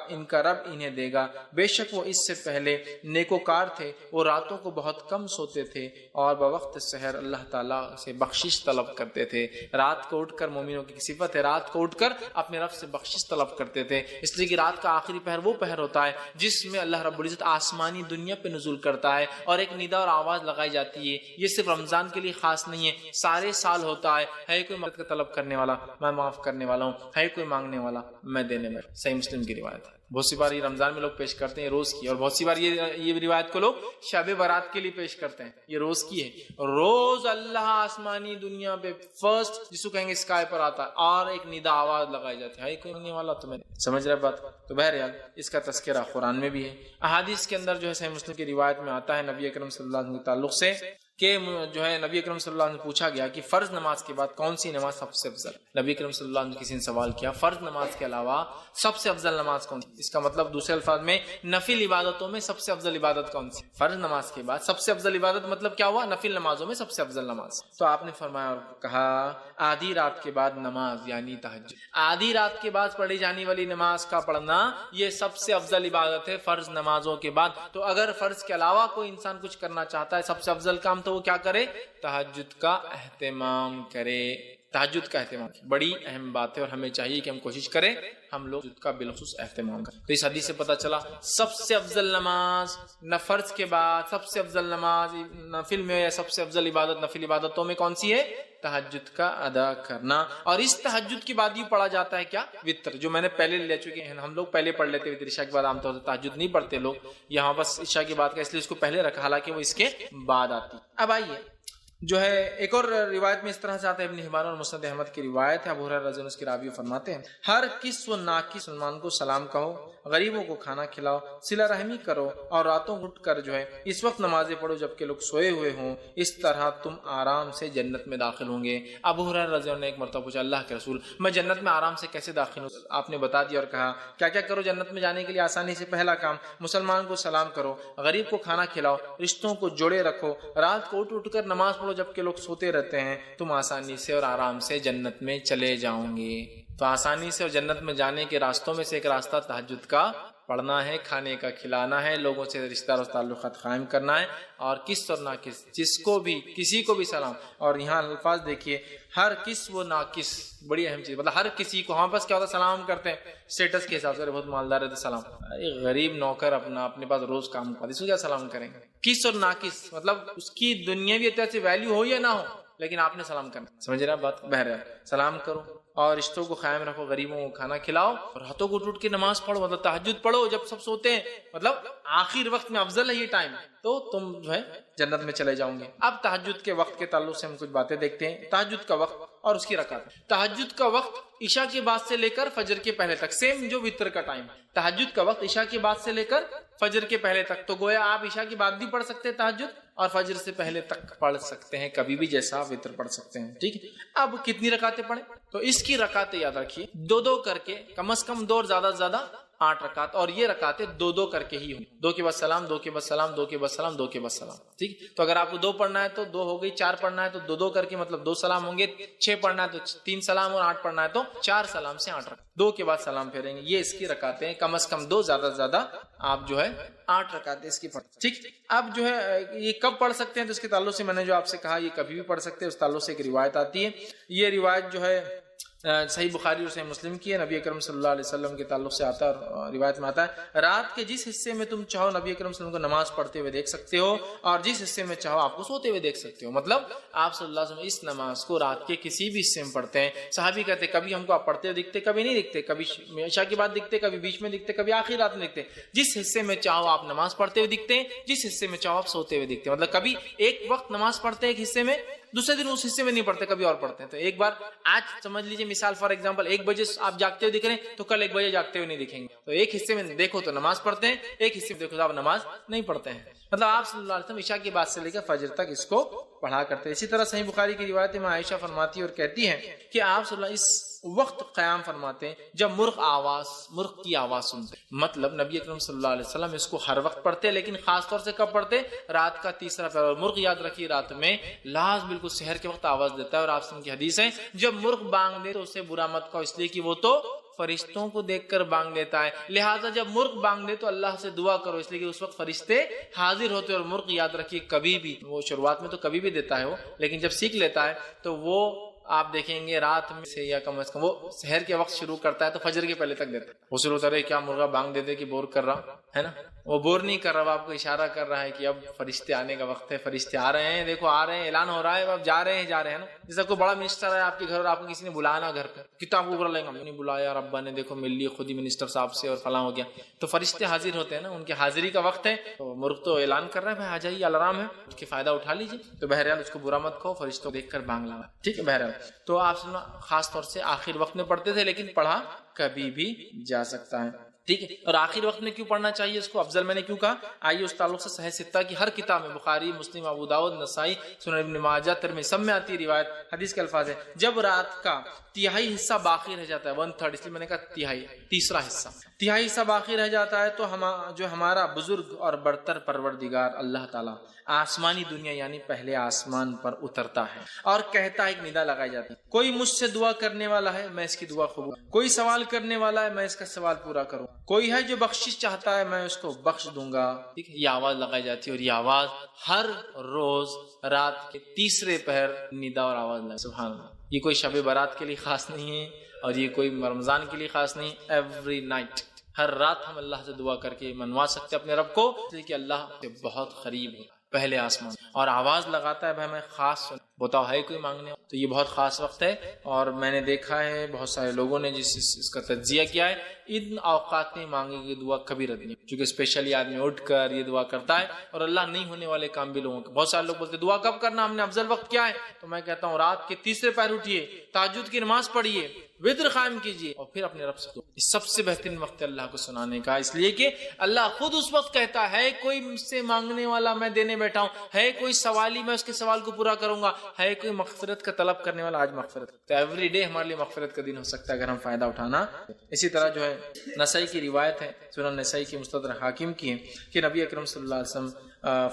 ان کا رب انہیں دے گا، بے شک وہ اس سے پہلے نیکوکار پروردگار تھے وہ راتوں کو بہت کم سوتے تھے اور بوقت سحر اللہ تعالیٰ سے بخشش طلب کرتے تھے. رات کو اٹھ کر، مومنوں کی صفت ہے، رات کو اٹھ کر اپنے رب سے بخشش طلب کرتے تھے، اس لیے کہ رات کا آخری پہر وہ پہر ہوتا ہے جس میں اللہ رب العزت آسمانی دنیا پہ نزول کرتا ہے اور ایک ندا اور آواز لگائی جاتی ہے. یہ صرف رمضان کے لیے خاص نہیں ہے، سارے سال ہوتا ہے کوئی مدد کا طلب کرنے والا میں معاف کرنے والا ہوں، ہے کوئی مانگنے والا میں دینے میں. صحیح مسلم کی روایت ہے. بہت سی بار یہ رمضان میں لوگ پیش کرتے ہیں روز کی، اور بہت سی بار یہ روایت کو لوگ شب برات کے لیے پیش کرتے ہیں. یہ روز کی ہے. روز اللہ آسمانی دنیا پہ فرسٹ جس کو کہیں گے اسکائی پر آتا ہے اور ایک ندا آواز لگائی جاتی ہے کوئی مانگنے والا. تمہیں سمجھ رہے بات؟ تو بہرحال اس کا تذکرہ قرآن میں بھی ہے. احادیث کے اندر جو ہے صحیح مسلم کی روایت میں آتا ہے نبی اکرم صلی اللہ علیہ وسلم کے تعلق سے کہ جو ہے نبی اکرم صلی اللہ علیہ وسلم سے پوچھا گیا کہ فرض نماز کے بعد کون سی نماز سب سے افضل. نبی اکرم صلی اللہ علیہ وسلم نے کسی نے سوال کیا فرض نماز کے علاوہ سب سے افضل نماز کون سی؟ اس کا مطلب دوسرے الفاظ میں نفل عبادتوں میں سب سے افضل عبادت کون سی؟ فرض نماز کے بعد سب سے افضل عبادت مطلب کیا ہوا؟ نفل نمازوں میں سب سے افضل نماز. تو آپ نے فرمایا اور کہا آدھی رات کے بعد نماز یعنی تہجد. آدھی رات کے بعد پڑھی جانے والی نماز کا پڑھنا یہ سب سے افضل عبادت ہے فرض نمازوں کے بعد. تو اگر فرض کے علاوہ کوئی انسان کچھ کرنا چاہتا ہے سب سے افضل کام تو وہ کیا کرے؟ تہجد کا اہتمام کرے. تہجد کا اہتمام بڑی اہم بات ہے اور ہمیں چاہیے کہ ہم کوشش کریں ہم لوگ تہجد کا بالخصوص اہتمام کریں. تو اس حدیث سے پتہ چلا سب سے افضل نماز فرض کے بعد سب سے افضل نماز نفل میں یا سب سے افضل عبادت نفل عبادتوں میں کون سی ہے؟ تہجد کا ادا کرنا. اور اس تہجد کے بعد یہ پڑھا جاتا ہے کیا؟ وتر، جو میں نے پہلے لے چکے ہیں. ہم لوگ پہلے پڑھ لیتے وتر عشاء کے بعد، عام طور سے تہجد نہیں پڑھتے لوگ، یہاں بس عشاء کی بات کا اس لیے اس کو پہلے رکھا، حالانکہ وہ اس کے بعد آتی. اب آئیے جو ہے ایک اور روایت میں اس طرح سے آتا ہے، ابن حبان اور مسند احمد کی روایت ہے. ابو ہریرہ رضی اللہ عنہ اس کے راوی فرماتے ہیں ہر کس و ناکس مسلمان کو سلام کہو، غریبوں کو کھانا کھلاؤ، صلہ رحمی کرو اور راتوں اٹھ کر جو ہے اس وقت نمازیں پڑھو جبکہ لوگ سوئے ہوئے ہوں، اس طرح تم آرام سے جنت میں داخل ہوں گے. ابو ہریرہ رضی اللہ عنہ نے ایک مرتبہ پوچھا اللہ کے رسول میں جنت میں آرام سے کیسے داخل ہوں؟ آپ نے بتا دیا اور کہا کیا کیا کرو جنت میں جانے کے لیے آسانی سے. پہلا کام مسلمان کو سلام کرو، غریب کو کھانا کھلاؤ، رشتوں کو جوڑے رکھو، رات کو اٹھ کر نماز پڑھو جبکہ لوگ سوتے رہتے ہیں، تم آسانی سے اور آرام سے جنت میں چلے جاؤں گے. تو آسانی سے اور جنت میں جانے کے راستوں میں سے ایک راستہ تہجد کا پڑھنا ہے، کھانے کا کھلانا ہے، لوگوں سے رشتہ دار تعلقات قائم کرنا ہے، اور کس اور ناکس جس کو بھی کسی کو بھی سلام. اور یہاں الفاظ دیکھیے ہر کس و ناکس، بڑی اہم چیز، مطلب ہر کسی کو. ہاں بس کیا ہوتا ہے سلام کرتے ہیں اسٹیٹس کے حساب سے، بہت مالدار ہے تو سلام. غریب نوکر اپنے پاس روز کام کرتا ہے اس کو کیا سلام کریں گے؟ کس اور ناکس مطلب اس کی دنیاوی اعتبار سے ویلیو ہو یا نہ ہو لیکن آپ نے سلام کرنا. سمجھ رہے بات؟ بہرحال سلام کرو اور رشتوں کو قائم رکھو، غریبوں کو کھانا کھلاؤ، اور راتوں کو اٹھ کے نماز پڑھو، مطلب تہجد پڑھو جب سب سوتے ہیں، مطلب آخر وقت میں افضل ہے یہ ٹائم، تو تم جو ہے جنت میں چلے جاؤں گے. اب تہجد کے وقت کے تعلق سے ہم کچھ باتیں دیکھتے ہیں. تہجد کا وقت اور اس کی رکعت. تہجد کا وقت عشاء کے بعد سے لے کر فجر کے پہلے تک، سیم جو وتر کا ٹائم. تہجد کا وقت عشاء کے بعد سے لے کر فجر کے پہلے تک. تو گویا آپ عشاء کے بعد بھی پڑھ سکتے ہیں تہجد اور فجر سے پہلے تک پڑھ سکتے ہیں، کبھی بھی جیسا وتر پڑھ سکتے ہیں. ٹھیک ہے. اب کتنی رکعتیں پڑھیں؟ تو اس کی رکعتیں یاد رکھیے دو کر کے، کم از کم 2 اور زیادہ سے زیادہ 8 رکعت، اور یہ رکعتیں 2 کر کے ہی ہوں. 2 کے بعد سلام، 2 کے بعد سلام، 2 کے بعد سلام، 2 کے بعد سلام. ٹھیک. تو اگر آپ کو 2 پڑھنا ہے تو 2 ہو گئی، 4 پڑھنا ہے تو 2 کر کے مطلب 2 سلام ہوں گے، 6 پڑھنا ہے تو 3 سلام، اور 8 پڑھنا ہے تو 4 سلام سے 8 رکعت. 2 کے بعد سلام پھیریں گے. یہ اس کی رکعتیں کم از کم 2، زیادہ سے زیادہ آپ جو ہے 8 رکعتیں اس کی پڑھ. ٹھیک. اب جو ہے یہ کب پڑھ سکتے ہیں؟ تو اس کے تعلق سے میں نے جو آپ سے کہا یہ کبھی بھی پڑھ سکتے ہیں. اس تعلق سے ایک روایت آتی ہے، یہ روایت جو ہے صحیح بخاری اور صحیح مسلم کی ہے. نبی اکرم صلی اللہ علیہ وسلم کے تعلق سے آتا ہے اور روایت میں آتا ہے رات کے جس حصے میں تم چاہو نبی اکرم صلی اللہ علیہ وسلم کو نماز پڑھتے ہوئے دیکھ سکتے ہو، اور جس حصے میں چاہو آپ کو سوتے ہوئے دیکھ سکتے ہو. مطلب آپ صلی اللہ علیہ وسلم اس نماز کو رات کے کسی بھی حصے میں پڑھتے ہیں. صحابی کہتے کبھی ہم کو آپ پڑھتے ہوئے دکھتے، کبھی نہیں دکھتے، کبھی عشاء کی بات دکھتے، کبھی بیچ میں دکھتے، کبھی آخری رات میں دکھتے. جس حصے میں چاہو آپ نماز پڑھتے ہوئے دکھتے ہیں، جس حصے میں چاہو آپ سوتے ہوئے دکھتے ہیں. مطلب کبھی ایک وقت نماز پڑھتے ہیں ایک حصے میں، دوسرے دن اس حصے میں نہیں پڑھتے، کبھی اور پڑھتے ہیں. تو ایک بار آج سمجھ لیجیے مثال فار ایگزامپل 1 بجے آپ جاگتے ہوئے دکھ رہے ہیں تو کل 1 بجے جاگتے ہوئے نہیں دکھیں گے. تو ایک حصے میں دیکھو تو نماز پڑھتے ہیں، ایک حصے میں دیکھو تو آپ نماز نہیں پڑھتے ہیں. مطلب آپ صلی اللہ علیہ وسلم عشاء کی بات سے لے کر فجر تک اس کو پڑھا کرتے ہیں. اسی طرح صحیح بخاری کی روایت میں عائشہ فرماتی اور کہتی ہیں کہ آپ صلی اللہ علیہ وسلم اس وقت قیام فرماتے ہیں جب مرغ کی آواز سنتے. مطلب نبی اکرم صلی اللہ علیہ وسلم اس کو ہر وقت پڑھتے، لیکن خاص طور سے کب پڑھتے؟ رات کا تیسرا پہر. اور مرغ یاد رکھیے رات میں لاز بالکل سحر کے وقت آواز دیتا ہے، اور آپ سے کی حدیث ہے جب مرغ بانگ دے تو اسے برا مت کہو، اس لیے کہ وہ تو فرشتوں کو دیکھ کر بانگ دیتا ہے. لہٰذا جب مرغ بانگ دے تو اللہ سے دعا کرو، اس لیے کہ اس وقت فرشتے حاضر ہوتے. اور مرغ یاد رکھیے کبھی بھی، وہ شروعات میں تو کبھی بھی دیتا ہے وہ، لیکن جب سیکھ لیتا ہے تو وہ آپ دیکھیں گے رات میں سے یا کم از کم وہ سحر کے وقت شروع کرتا ہے تو فجر کے پہلے تک دیتا ہے. وہ شروع ہوتا ہے کیا مرغا بانگ دے دے کہ بور کر رہا ہے نا، وہ بور نہیں کر رہا، وہ آپ کو اشارہ کر رہا ہے کہ اب فرشتے آنے کا وقت ہے، فرشتے آ رہے ہیں، دیکھو آ رہے ہیں، اعلان ہو رہا ہے، اب جا رہے ہیں نا. جیسا کوئی بڑا منسٹر ہے آپ کے گھر اور آپ کو کسی نے بلایا نا گھر پہ، کتنا آپ کو برا لگے گا، میں نے بلایا ربا نے، دیکھو مل لی خود ہی منسٹر صاحب سے اور فلاں ہو گیا. تو فرشتے حاضر ہوتے ہیں نا، ان کی حاضری کا وقت ہے. تو مرغ تو اعلان کر رہا ہے بھائی آ جائیے، الارم ہے، اس کے فائدہ اٹھا لیجیے. تو بہرحال اس کو برا مت کھو، فرشتوں دیکھ کر بانگ لانا، ٹھیک ہے. بہرحال تو آپ سننا خاص طور سے آخر وقت میں پڑھتے تھے، لیکن پڑھا کبھی بھی جا سکتا ہے، ٹھیک ہے. اور آخر وقت میں کیوں پڑھنا چاہیے اس کو افضل میں نے کیوں کہا؟ آئیے اس تعلق سے صحیح ستہ کی ہر کتاب میں، بخاری، مسلم، ابو داؤد، نسائی، سنن ابن ماجہ، ترمذی، سب میں آتی روایت. حدیث کے الفاظ ہے جب رات کا تہائی حصہ باقی رہ جاتا ہے، 1/3، اس لیے میں نے کہا تہائی، تیسرا حصہ، تہائی حصہ باقی رہ جاتا ہے تو جو ہمارا بزرگ اور برتر پروردگار اللہ تعالیٰ آسمانی دنیا یعنی پہلے آسمان پر اترتا ہے اور کہتا ہے، ایک ندا لگائی جاتی ہے، کوئی مجھ سے دعا کرنے والا ہے میں اس کی دعا قبول، کوئی سوال کرنے والا ہے میں اس کا سوال پورا کروں، کوئی ہے جو بخشش چاہتا ہے میں اس کو بخش دوں گا. ٹھیک ہے، یہ آواز لگائی جاتی ہے اور یہ آواز ہر روز رات کے تیسرے پہر ندا اور آواز لگائی. سبحان اللہ. یہ کوئی شب برات کے لیے خاص نہیں ہے اور یہ کوئی رمضان کے لیے خاص نہیں، ایوری نائٹ، ہر رات ہم اللہ سے دعا کر کے منوا سکتے اپنے رب کو، اس لیے کہ اللہ سے بہت قریب ہے پہلے آسمان، اور آواز لگاتا ہے بھائی میں خاص سن، بتاؤ ہے کوئی مانگنے. تو یہ بہت خاص وقت ہے اور میں نے دیکھا ہے بہت سارے لوگوں نے اس کا تجزیہ کیا ہے، ان اوقات میں مانگی گئی دعا کبھی رد نہیں، کیونکہ اسپیشلی آدمی اٹھ کر یہ دعا کرتا ہے اور اللہ نہیں ہونے والے کام بھی لوگوں کے. بہت سارے لوگ بولتے دعا کب کرنا، ہم نے افضل وقت کیا ہے، تو میں کہتا ہوں رات کے تیسرے پہر اٹھیے، تہجد کی نماز پڑھیے، وتر قائم کیجیے اور پھر اپنے رب سے دعا. یہ سب سے بہترین وقت ہے اللہ کو سنانے کا، اس لیے کہ اللہ خود اس وقت کہتا ہے کوئی مجھ سے مانگنے والا میں دینے بیٹھا ہوں، ہے کوئی سوالی میں اس کے سوال کو پورا کروں گا، ہے کوئی مغفرت کا طلب کرنے والا آج مغفرت. تو ایوری ڈے ہمارے لیے مغفرت کا دن ہو سکتا ہے اگر ہم فائدہ اٹھانا. اسی طرح جو ہے نسائی کی روایت ہے، سنن نسائی کی، مستدرک حاکم کی ہے کہ نبی اکرم صلی اللہ علیہ وسلم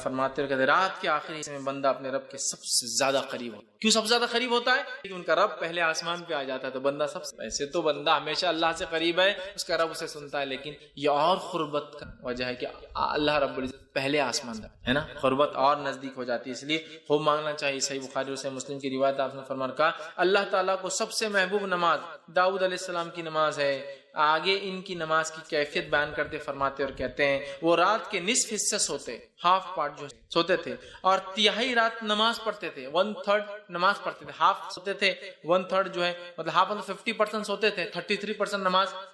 فرماتے ہیں کہ رات کے آخری حصے میں بندہ اپنے رب کے سب سے زیادہ قریب ہوتا ہے. کیوں سب سے زیادہ قریب ہوتا ہے؟ کہ ان کا رب پہلے آسمان پہ آ جاتا ہے تو بندہ سب سے، ایسے تو بندہ ہمیشہ اللہ سے قریب ہے، اس کا رب اسے سنتا ہے، لیکن یہ اور قربت کا وجہ ہے کہ اللہ رب العزت پہلے آسمان ہے نا، قربت اور نزدیک ہو جاتی ہے، اس لیے خوب مانگنا چاہیے. صحیح بخاری اور صحیح مسلم کی روایت آپ نے فرمان کہا اللہ تعالیٰ کو سب سے محبوب نماز داؤد علیہ السلام کی نماز ہے. آگے ان کی نماز کی کیفیت بیان کرتے فرماتے اور کہتے ہیں وہ رات کے نصف حصے سوتے، ہاف پارٹ جو سوتے تھے، اور تہائی رات نماز پڑھتے تھے، 1/3 نماز پڑھتے تھے، ہاف سوتے تھے، 1/3 جو ہے مطلب ہاف مطلب 50% سوتے تھے، 33%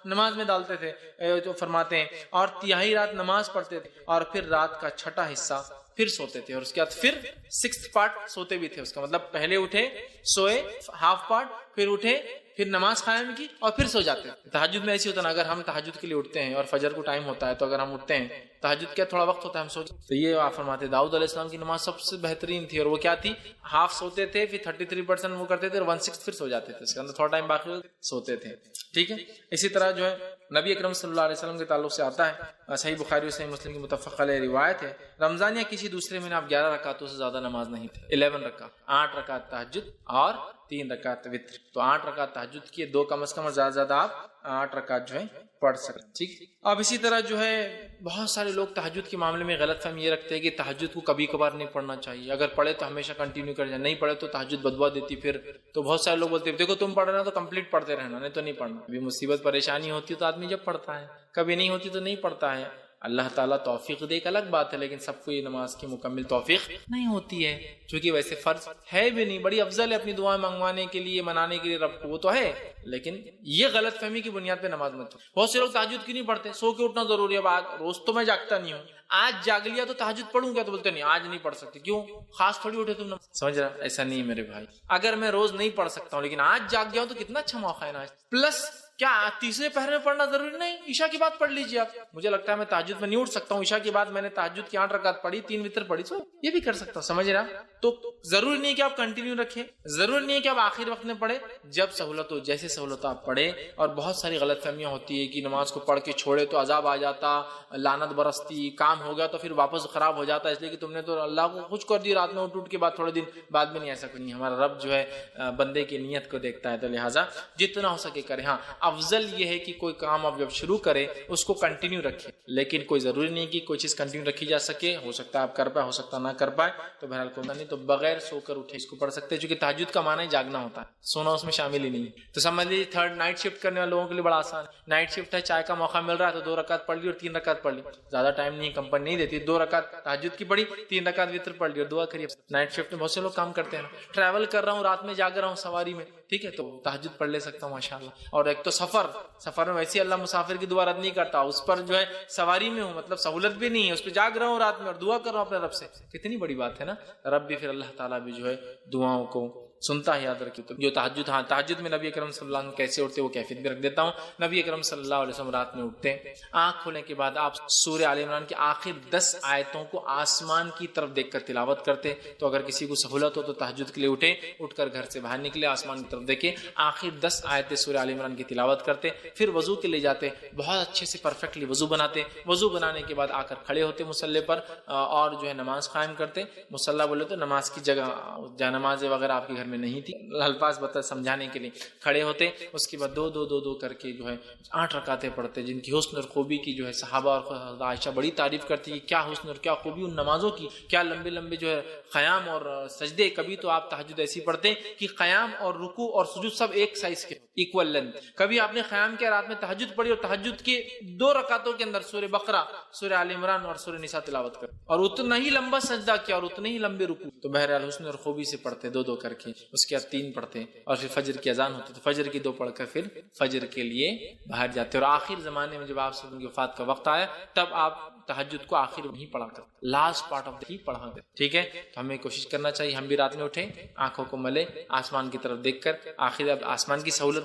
نماز میں ڈالتے تھے جو فرماتے ہیں، اور تہائی رات نماز پڑھتے تھے اور پھر رات کا چھٹا حصہ پھر سوتے تھے، اور اس کے بعد پھر 6th پارٹ سوتے بھی تھے. اس کا مطلب پہلے اٹھے سوئے ہاف پارٹ، پھر اٹھے، پھر نماز قائم کی اور پھر سو جاتے ہیں. تہجد میں ایسی ہوتا ہے نا، اگر ہم تہجد کے لیے اٹھتے ہیں اور فجر کو ٹائم ہوتا ہے تو اگر ہم اٹھتے ہیں تہجد کیا تھوڑا وقت ہوتا ہے ہم سو، تو یہ آپ فرماتے داؤد علیہ السلام کی نماز سب سے بہترین تھی، اور وہ کیا تھی، ہاف سوتے تھے، پھر 33% وہ کرتے تھے اور 1/6 پھر سو جاتے تھے، اس کے اندر تھوڑا ٹائم باقی سوتے تھے. ٹھیک ہے. اسی طرح جو ہے نبی اکرم صلی اللہ علیہ وسلم کے تعلق سے آتا ہے، صحیح بخاری اور صحیح مسلم کی متفق علیہ روایت ہے، رمضان یا کسی دوسرے مہینے آپ 11 رکعتوں سے زیادہ نماز نہیں تھے، 11 رکعت، 8 رکعت تہجد اور 3 رکعت وتر. تو 8 رکعت تہجد کی، 2 کم از کم اور زیادہ سے زیادہ آپ 8 رکعت جو ہے پڑھ سکتے. ٹھیک. اب اسی طرح جو ہے بہت سارے لوگ تہجد کے معاملے میں غلط فہمی یہ رکھتے ہیں کہ تہجد کو کبھی کبھار نہیں پڑھنا چاہیے، اگر پڑھے تو ہمیشہ کنٹینیو کر جائے، نہیں پڑھے تو تہجد بدوا دیتی. پھر تو بہت سارے لوگ بولتے ہیں دیکھو تم پڑھ رہے ہو تو کمپلیٹ پڑھتے رہنا، نہیں تو نہیں پڑھنا. ابھی مصیبت پریشانی ہوتی ہے تو آدمی جب پڑھتا ہے، کبھی نہیں ہوتی تو نہیں پڑھتا ہے. اللہ تعالیٰ توفیق دے ایک الگ بات ہے، لیکن سب کو یہ نماز کی مکمل توفیق نہیں ہوتی ہے، چونکہ ویسے فرض ہے بھی نہیں، بڑی افضل ہے اپنی دعائیں منگوانے کے لیے، منانے کے لیے رب کو، وہ تو ہے، لیکن یہ غلط فہمی کی بنیاد پہ نماز مت. بہت سے لوگ تہجد کی نہیں پڑھتے، سو کے اٹھنا ضروری ہے. اب روز تو میں جاگتا نہیں ہوں، آج جاگ لیا تو تہجد پڑھوں گا، تو بولتے نہیں آج نہیں پڑھ سکتے، کیوں، خاص تھوڑی اٹھے تم، سمجھ رہا؟ ایسا نہیں میرے بھائی، اگر میں روز نہیں پڑھ سکتا ہوں لیکن آج جاگ گیا ہوں تو کتنا اچھا موقع ہے نا. پلس کیا تیسرے پہر میں پڑھنا ضروری نہیں، عشاء کی بات پڑھ لیجیے آپ. مجھے لگتا ہے میں تہجد میں نہیں اٹھ سکتا ہوں، عشاء کے بعد میں نے تہجد کی 8 رکعت پڑھی، 3 وتر پڑھی، تو یہ بھی کر سکتا ہوں، سمجھ رہا؟ تو ضروری نہیں کہ آپ کنٹینیو رکھیں، ضروری نہیں ہے کہ آپ آخر وقت میں پڑھیں، جب سہولت ہو، جیسے سہولت آپ پڑھیں. اور بہت ساری غلط فہمیاں ہوتی ہے کہ نماز کو پڑھ کے چھوڑے تو عذاب آ جاتا، لعنت برستی، کام ہو گیا تو پھر واپس خراب ہو جاتا، اس لیے کہ تم نے تو اللہ کو خوش کر دی رات میں اٹھ کے بعد تھوڑے دن بعد میں. نہیں، ایسا کچھ نہیں. ہمارا رب جو ہے بندے کی نیت کو دیکھتا ہے، تو لہٰذا جتنا ہو سکے کرے. ہاں افضل یہ ہے کہ کوئی کام آپ جب شروع کرے اس کو کنٹینیو رکھے، لیکن کوئی ضروری نہیں کہ کوئی چیز کنٹینیو رکھی جا سکے، ہو سکتا ہے آپ کر پائے، ہو سکتا نہ کر پائے، تو بہرحال کوئی نہیں، تو بغیر سو کر اٹھے اس کو پڑھ سکتے ہیں، چونکہ تہجد کا معنی ہی جاگنا ہوتا ہے، سونا اس میں شامل ہی نہیں ہے۔ تو سمجھ لیجیے تھرڈ نائٹ شفٹ کرنے والے لوگوں کے لیے بڑا آسان ہے، نائٹ شفٹ ہے، چائے کا موقع مل رہا ہے تو 2 رکعت پڑھ لی اور 3 رکعت پڑھ لی، زیادہ ٹائم نہیں، کمپنی نہیں دیتی، 2 رکعت تہجد کی پڑھی، 3 رکعت وتر پڑھ لی اور دعا کریے۔ نائٹ شفٹ میں بہت سے لوگ کام کرتے ہیں، ٹریول کر رہا ہوں، رات میں جاگ رہا ہوں سواری میں، ٹھیک ہے، تو تہجد پڑھ لے سکتا ہوں ماشاءاللہ۔ اور ایک تو سفر میں ویسے اللہ مسافر کی دعا رد نہیں کرتا، اس پر جو ہے سواری میں ہوں، مطلب سہولت بھی نہیں ہے، اس پہ جاگ رہا ہوں رات میں اور دعا کر رہا ہوں اپنے رب سے، کتنی بڑی بات ہے نا۔ رب بھی پھر اللہ تعالیٰ بھی جو ہے دعاؤں کو سنتا ہے، یاد رکھیے۔ تو جو تہجد، ہاں تہجد میں نبی اکرم صلی اللہ علیہ وسلم کیسے اٹھتے وہ کیفیت بھی رکھ دیتا ہوں۔ نبی اکرم صلی اللہ علیہ وسلم رات میں اٹھتے ہیں، آنکھ کھولنے کے بعد آپ سورہ آل عمران کی آخر 10 آیتوں کو آسمان کی طرف دیکھ کر تلاوت کرتے۔ تو اگر کسی کو سہولت ہو تو تہجد کے لیے اٹھے، اٹھ کر گھر سے باہر نکلے، آسمان کی طرف دیکھے، آخر 10 آیتیں سورہ آل عمران کی تلاوت کرتے، پھر وضو کے لیے جاتے، بہت اچھے سے پرفیکٹلی وضو بناتے، وضو بنانے کے بعد آ کر کھڑے ہوتے مصلی پر اور جو ہے نماز قائم کرتے۔ مصلی بولے تو نماز کی جگہ، جہاں نماز وغیرہ آپ کے گھر میں نہیں تھی، الفاظ بتا سمجھانے کے لیے کھڑے ہوتے، اس کے بعد دو کر کے جو ہے 8 رکعتیں پڑھتے، جن کی حسن اور خوبی کی جو ہے صحابہ اور عائشہ بڑی تعریف کرتی کہ کیا حسن اور کیا خوبی ان نمازوں کی، کیا لمبے لمبے جو ہے قیام اور سجدے۔ کبھی تو آپ تہجد ایسی پڑھتے کہ قیام اور رکوع اور سجود سب ایک سائز کے، ایکول لینتھ۔ کبھی آپ نے قیام کیا رات میں تہجد پڑھی اور تہجد کے 2 رکعتوں کے اندر سورہ بقرہ، سورہ آل عمران اور سورہ نساء تلاوت کر، اور اتنا ہی لمبا سجدہ کیا اور اتنے ہی لمبے رکوع۔ تو بہرحال حسن اور خوبی سے پڑھتے 2 کر کے، اس کے بعد 3 پڑھتے، اور پھر فجر کی اذان ہوتی تو فجر کی 2 پڑھ کر پھر فجر کے لیے باہر جاتے۔ اور آخر زمانے میں جب آپ سے ان کی وفات کا وقت آیا تب آپ تہجد کو آخر میں ہی پڑھا کر، لاسٹ پارٹ آف ہی پڑھا کر، ٹھیک ہے۔ تو ہمیں کوشش کرنا چاہیے ہم بھی رات میں اٹھیں، آنکھوں کو ملے، آسمان کی طرف دیکھ کر، آخر اب آسمان کی سہولت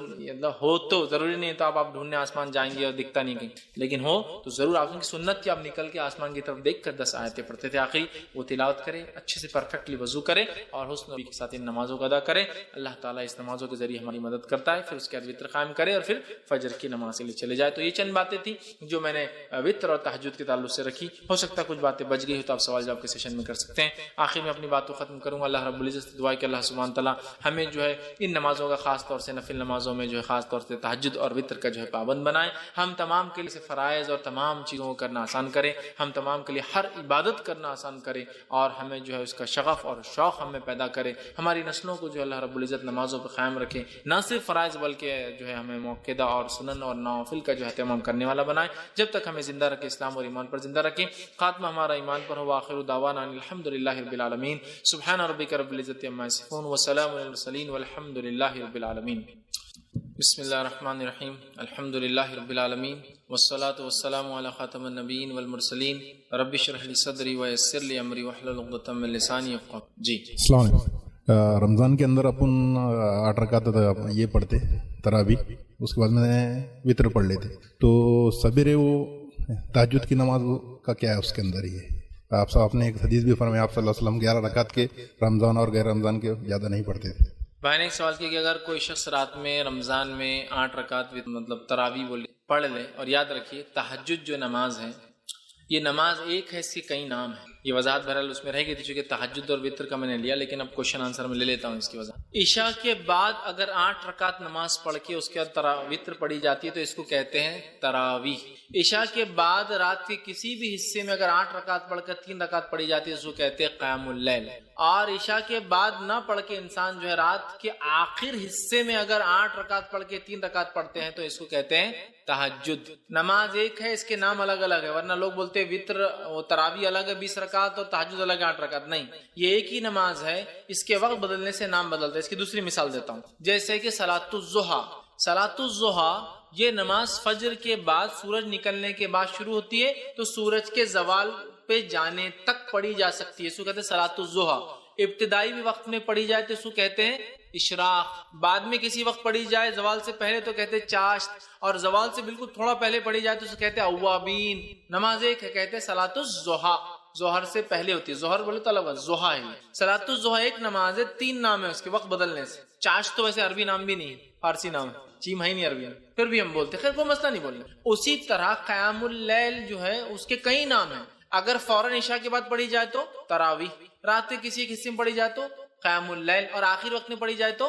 ہو تو ضروری نہیں ہے تو آپ ڈھونڈنے آسمان جائیں گے اور دکھتا نہیں کہیں، لیکن ہو تو ضرور آپ کی سنت کہ آپ نکل کے آسمان کی طرف دیکھ کر 10 آیتیں پڑھتے تھے، آخری وہ تلاوت کرے، اچھے سے پرفیکٹلی وضو کرے اور حسن کے ساتھ ان نمازوں کو ادا کرے۔ اللہ تعالیٰ اس نمازوں کے ذریعے ہماری مدد کرتا ہے، پھر اس کے بعد وتر قائم کرے اور پھر فجر کی نماز کے لیے چلے جائے۔ تو یہ چند باتیں تھیں جو میں نے وتر اور تہجد کے تعلق سے رکھی، ہو سکتا ہے کچھ باتیں بچ گئی ہو تو آپ سوال جواب کے سیشن میں کر سکتے ہیں۔ آخر میں اپنی بات کو ختم کروں گا، اللہ رب العزت سے دعا ہے کہ اللہ سبحانہ تعالیٰ ہمیں جو ہے ان نمازوں کا، خاص طور سے نفل نمازوں میں جو ہے خاص طور سے تہجد اور وتر کا جو ہے پابند بنائے، ہم تمام کے لیے فرائض اور تمام چیزوں کو کرنا آسان کرے، ہم تمام کے لیے ہر عبادت کرنا آسان کرے، اور ہمیں جو ہے اس کا شغف اور شوق ہمیں پیدا کرے، ہماری نسلوں کو جو اللہ رب العزت نمازوں پہ قائم رکھے، نہ صرف فرائض بلکہ جو ہے ہمیں موقدہ اور سنن اور نوافل کا جو ہے اہتمام کرنے والا بنائے، جب تک ہمیں زندہ رکھے، اسلام اور ایمان پر زندہ رکھے، خاتمہ ہمارا ایمان پر ہو۔ آخر دعوانا الحمد للہ رب العالمین، سبحان ربک رب العزت عما یصفون وسلام علی المرسلین والحمد للہ رب العالمین۔ بسم اللہ الرحمن الرحیم، الحمد للہ رب العالمین والصلاة والسلام علی خاتم النبیین والمرسلین، رب اشرح لی صدری ویسر لی امری واحلل عقدۃ من لسانی یفقہوا۔ جی السلام علیکم۔ رمضان کے اندر اپن 8 رکعت یہ پڑھتے تراویح، اس کے بعد میں وتر پڑھ لیتے، تو سویرے وہ تہجد کی نماز کا کیا ہے اس کے اندر؟ یہ آپ صاحب نے ایک حدیث بھی فرمایا، آپ صلی اللہ علیہ وسلم 11 رکعت کے رمضان اور غیر رمضان کے زیادہ نہیں پڑھتے تھے۔ بھائی نے ایک سوال کیا کہ اگر کوئی شخص رات میں رمضان میں 8 رکعت مطلب تراویح بولے پڑھ لے، اور یاد رکھیے تہجد جو نماز ہے یہ نماز ایک ہے، اس کے کئی نام ہیں، یہ وضاحت بہرحال اس میں رہ گئی تھی چونکہ تہجد اور وتر کا میں نے لیا، لیکن اب کوشچن آنسر میں لے لیتا ہوں اس کی وضاحت۔ عشاء کے بعد اگر 8 رکعت نماز پڑھ کے اس کے بعد وتر پڑھی جاتی ہے تو اس کو کہتے ہیں تراویح۔ عشاء کے بعد رات کے کسی بھی حصے میں اگر 8 رکعت پڑھ کر 3 رکعت پڑھی جاتی ہے اس کو کہتے ہیں قیام اللیل، اور عشاء کے بعد نہ پڑھ کے انسان جو ہے رات کے آخر حصے میں اگر 8 رکعت پڑھ کے 3 رکعت پڑھتے ہیں تو اس کو کہتے ہیں تہجد۔ نماز ایک ہے، اس کے نام الگ الگ ہے، ورنہ لوگ بولتے ہیں وتر و تراویح الگ ہے 20 رکعت اور تہجد الگ 8 رکعت، نہیں، یہ ایک ہی نماز ہے، اس کے وقت بدلنے سے نام بدلتا ہے۔ اس کی دوسری مثال دیتا ہوں، جیسے کہ صلاۃ الضحیٰ، صلاۃ الضحیٰ یہ نماز فجر کے بعد سورج نکلنے کے بعد شروع ہوتی ہے تو سورج کے زوال پہ جانے تک پڑھی جا سکتی ہے، اس کو کہتے ہیں صلاۃ الضحیٰ۔ ابتدائی بھی وقت میں پڑھی جائے تو اس کو کہتے ہیں اشراق، بعد میں کسی وقت پڑھی جائے زوال سے پہلے تو کہتے ہیں چاشت، اور زوال سے بالکل تھوڑا پہلے پڑھی جائے تو اس کو کہتے ہیں اوابین۔ نماز ایک ہے، کہتے ہیں صلاۃ الضحیٰ، ظہر سے پہلے ہوتی ہے، ظہر بولے تو الگ، ضحیٰ ہے۔ صلاۃ الضحیٰ ایک نماز ہے، 3 نام ہے اس کے وقت بدلنے سے۔ چاشت تو ویسے عربی نام بھی نہیں ہے، فارسی نام ہے، چیم ہے نہیں عربی میں، پھر بھی ہم بولتے، خیر کوئی مسئلہ نہیں بولنے۔ اسی طرح قیام اللیل جو ہے اس کے کئی نام ہیں، اگر فوراً عشاء کے بعد پڑھی جائے تو تراویح، رات کے کسی ایک حصے میں پڑھی جائے تو قیام اللیل، اور آخر وقت میں پڑھی جائے تو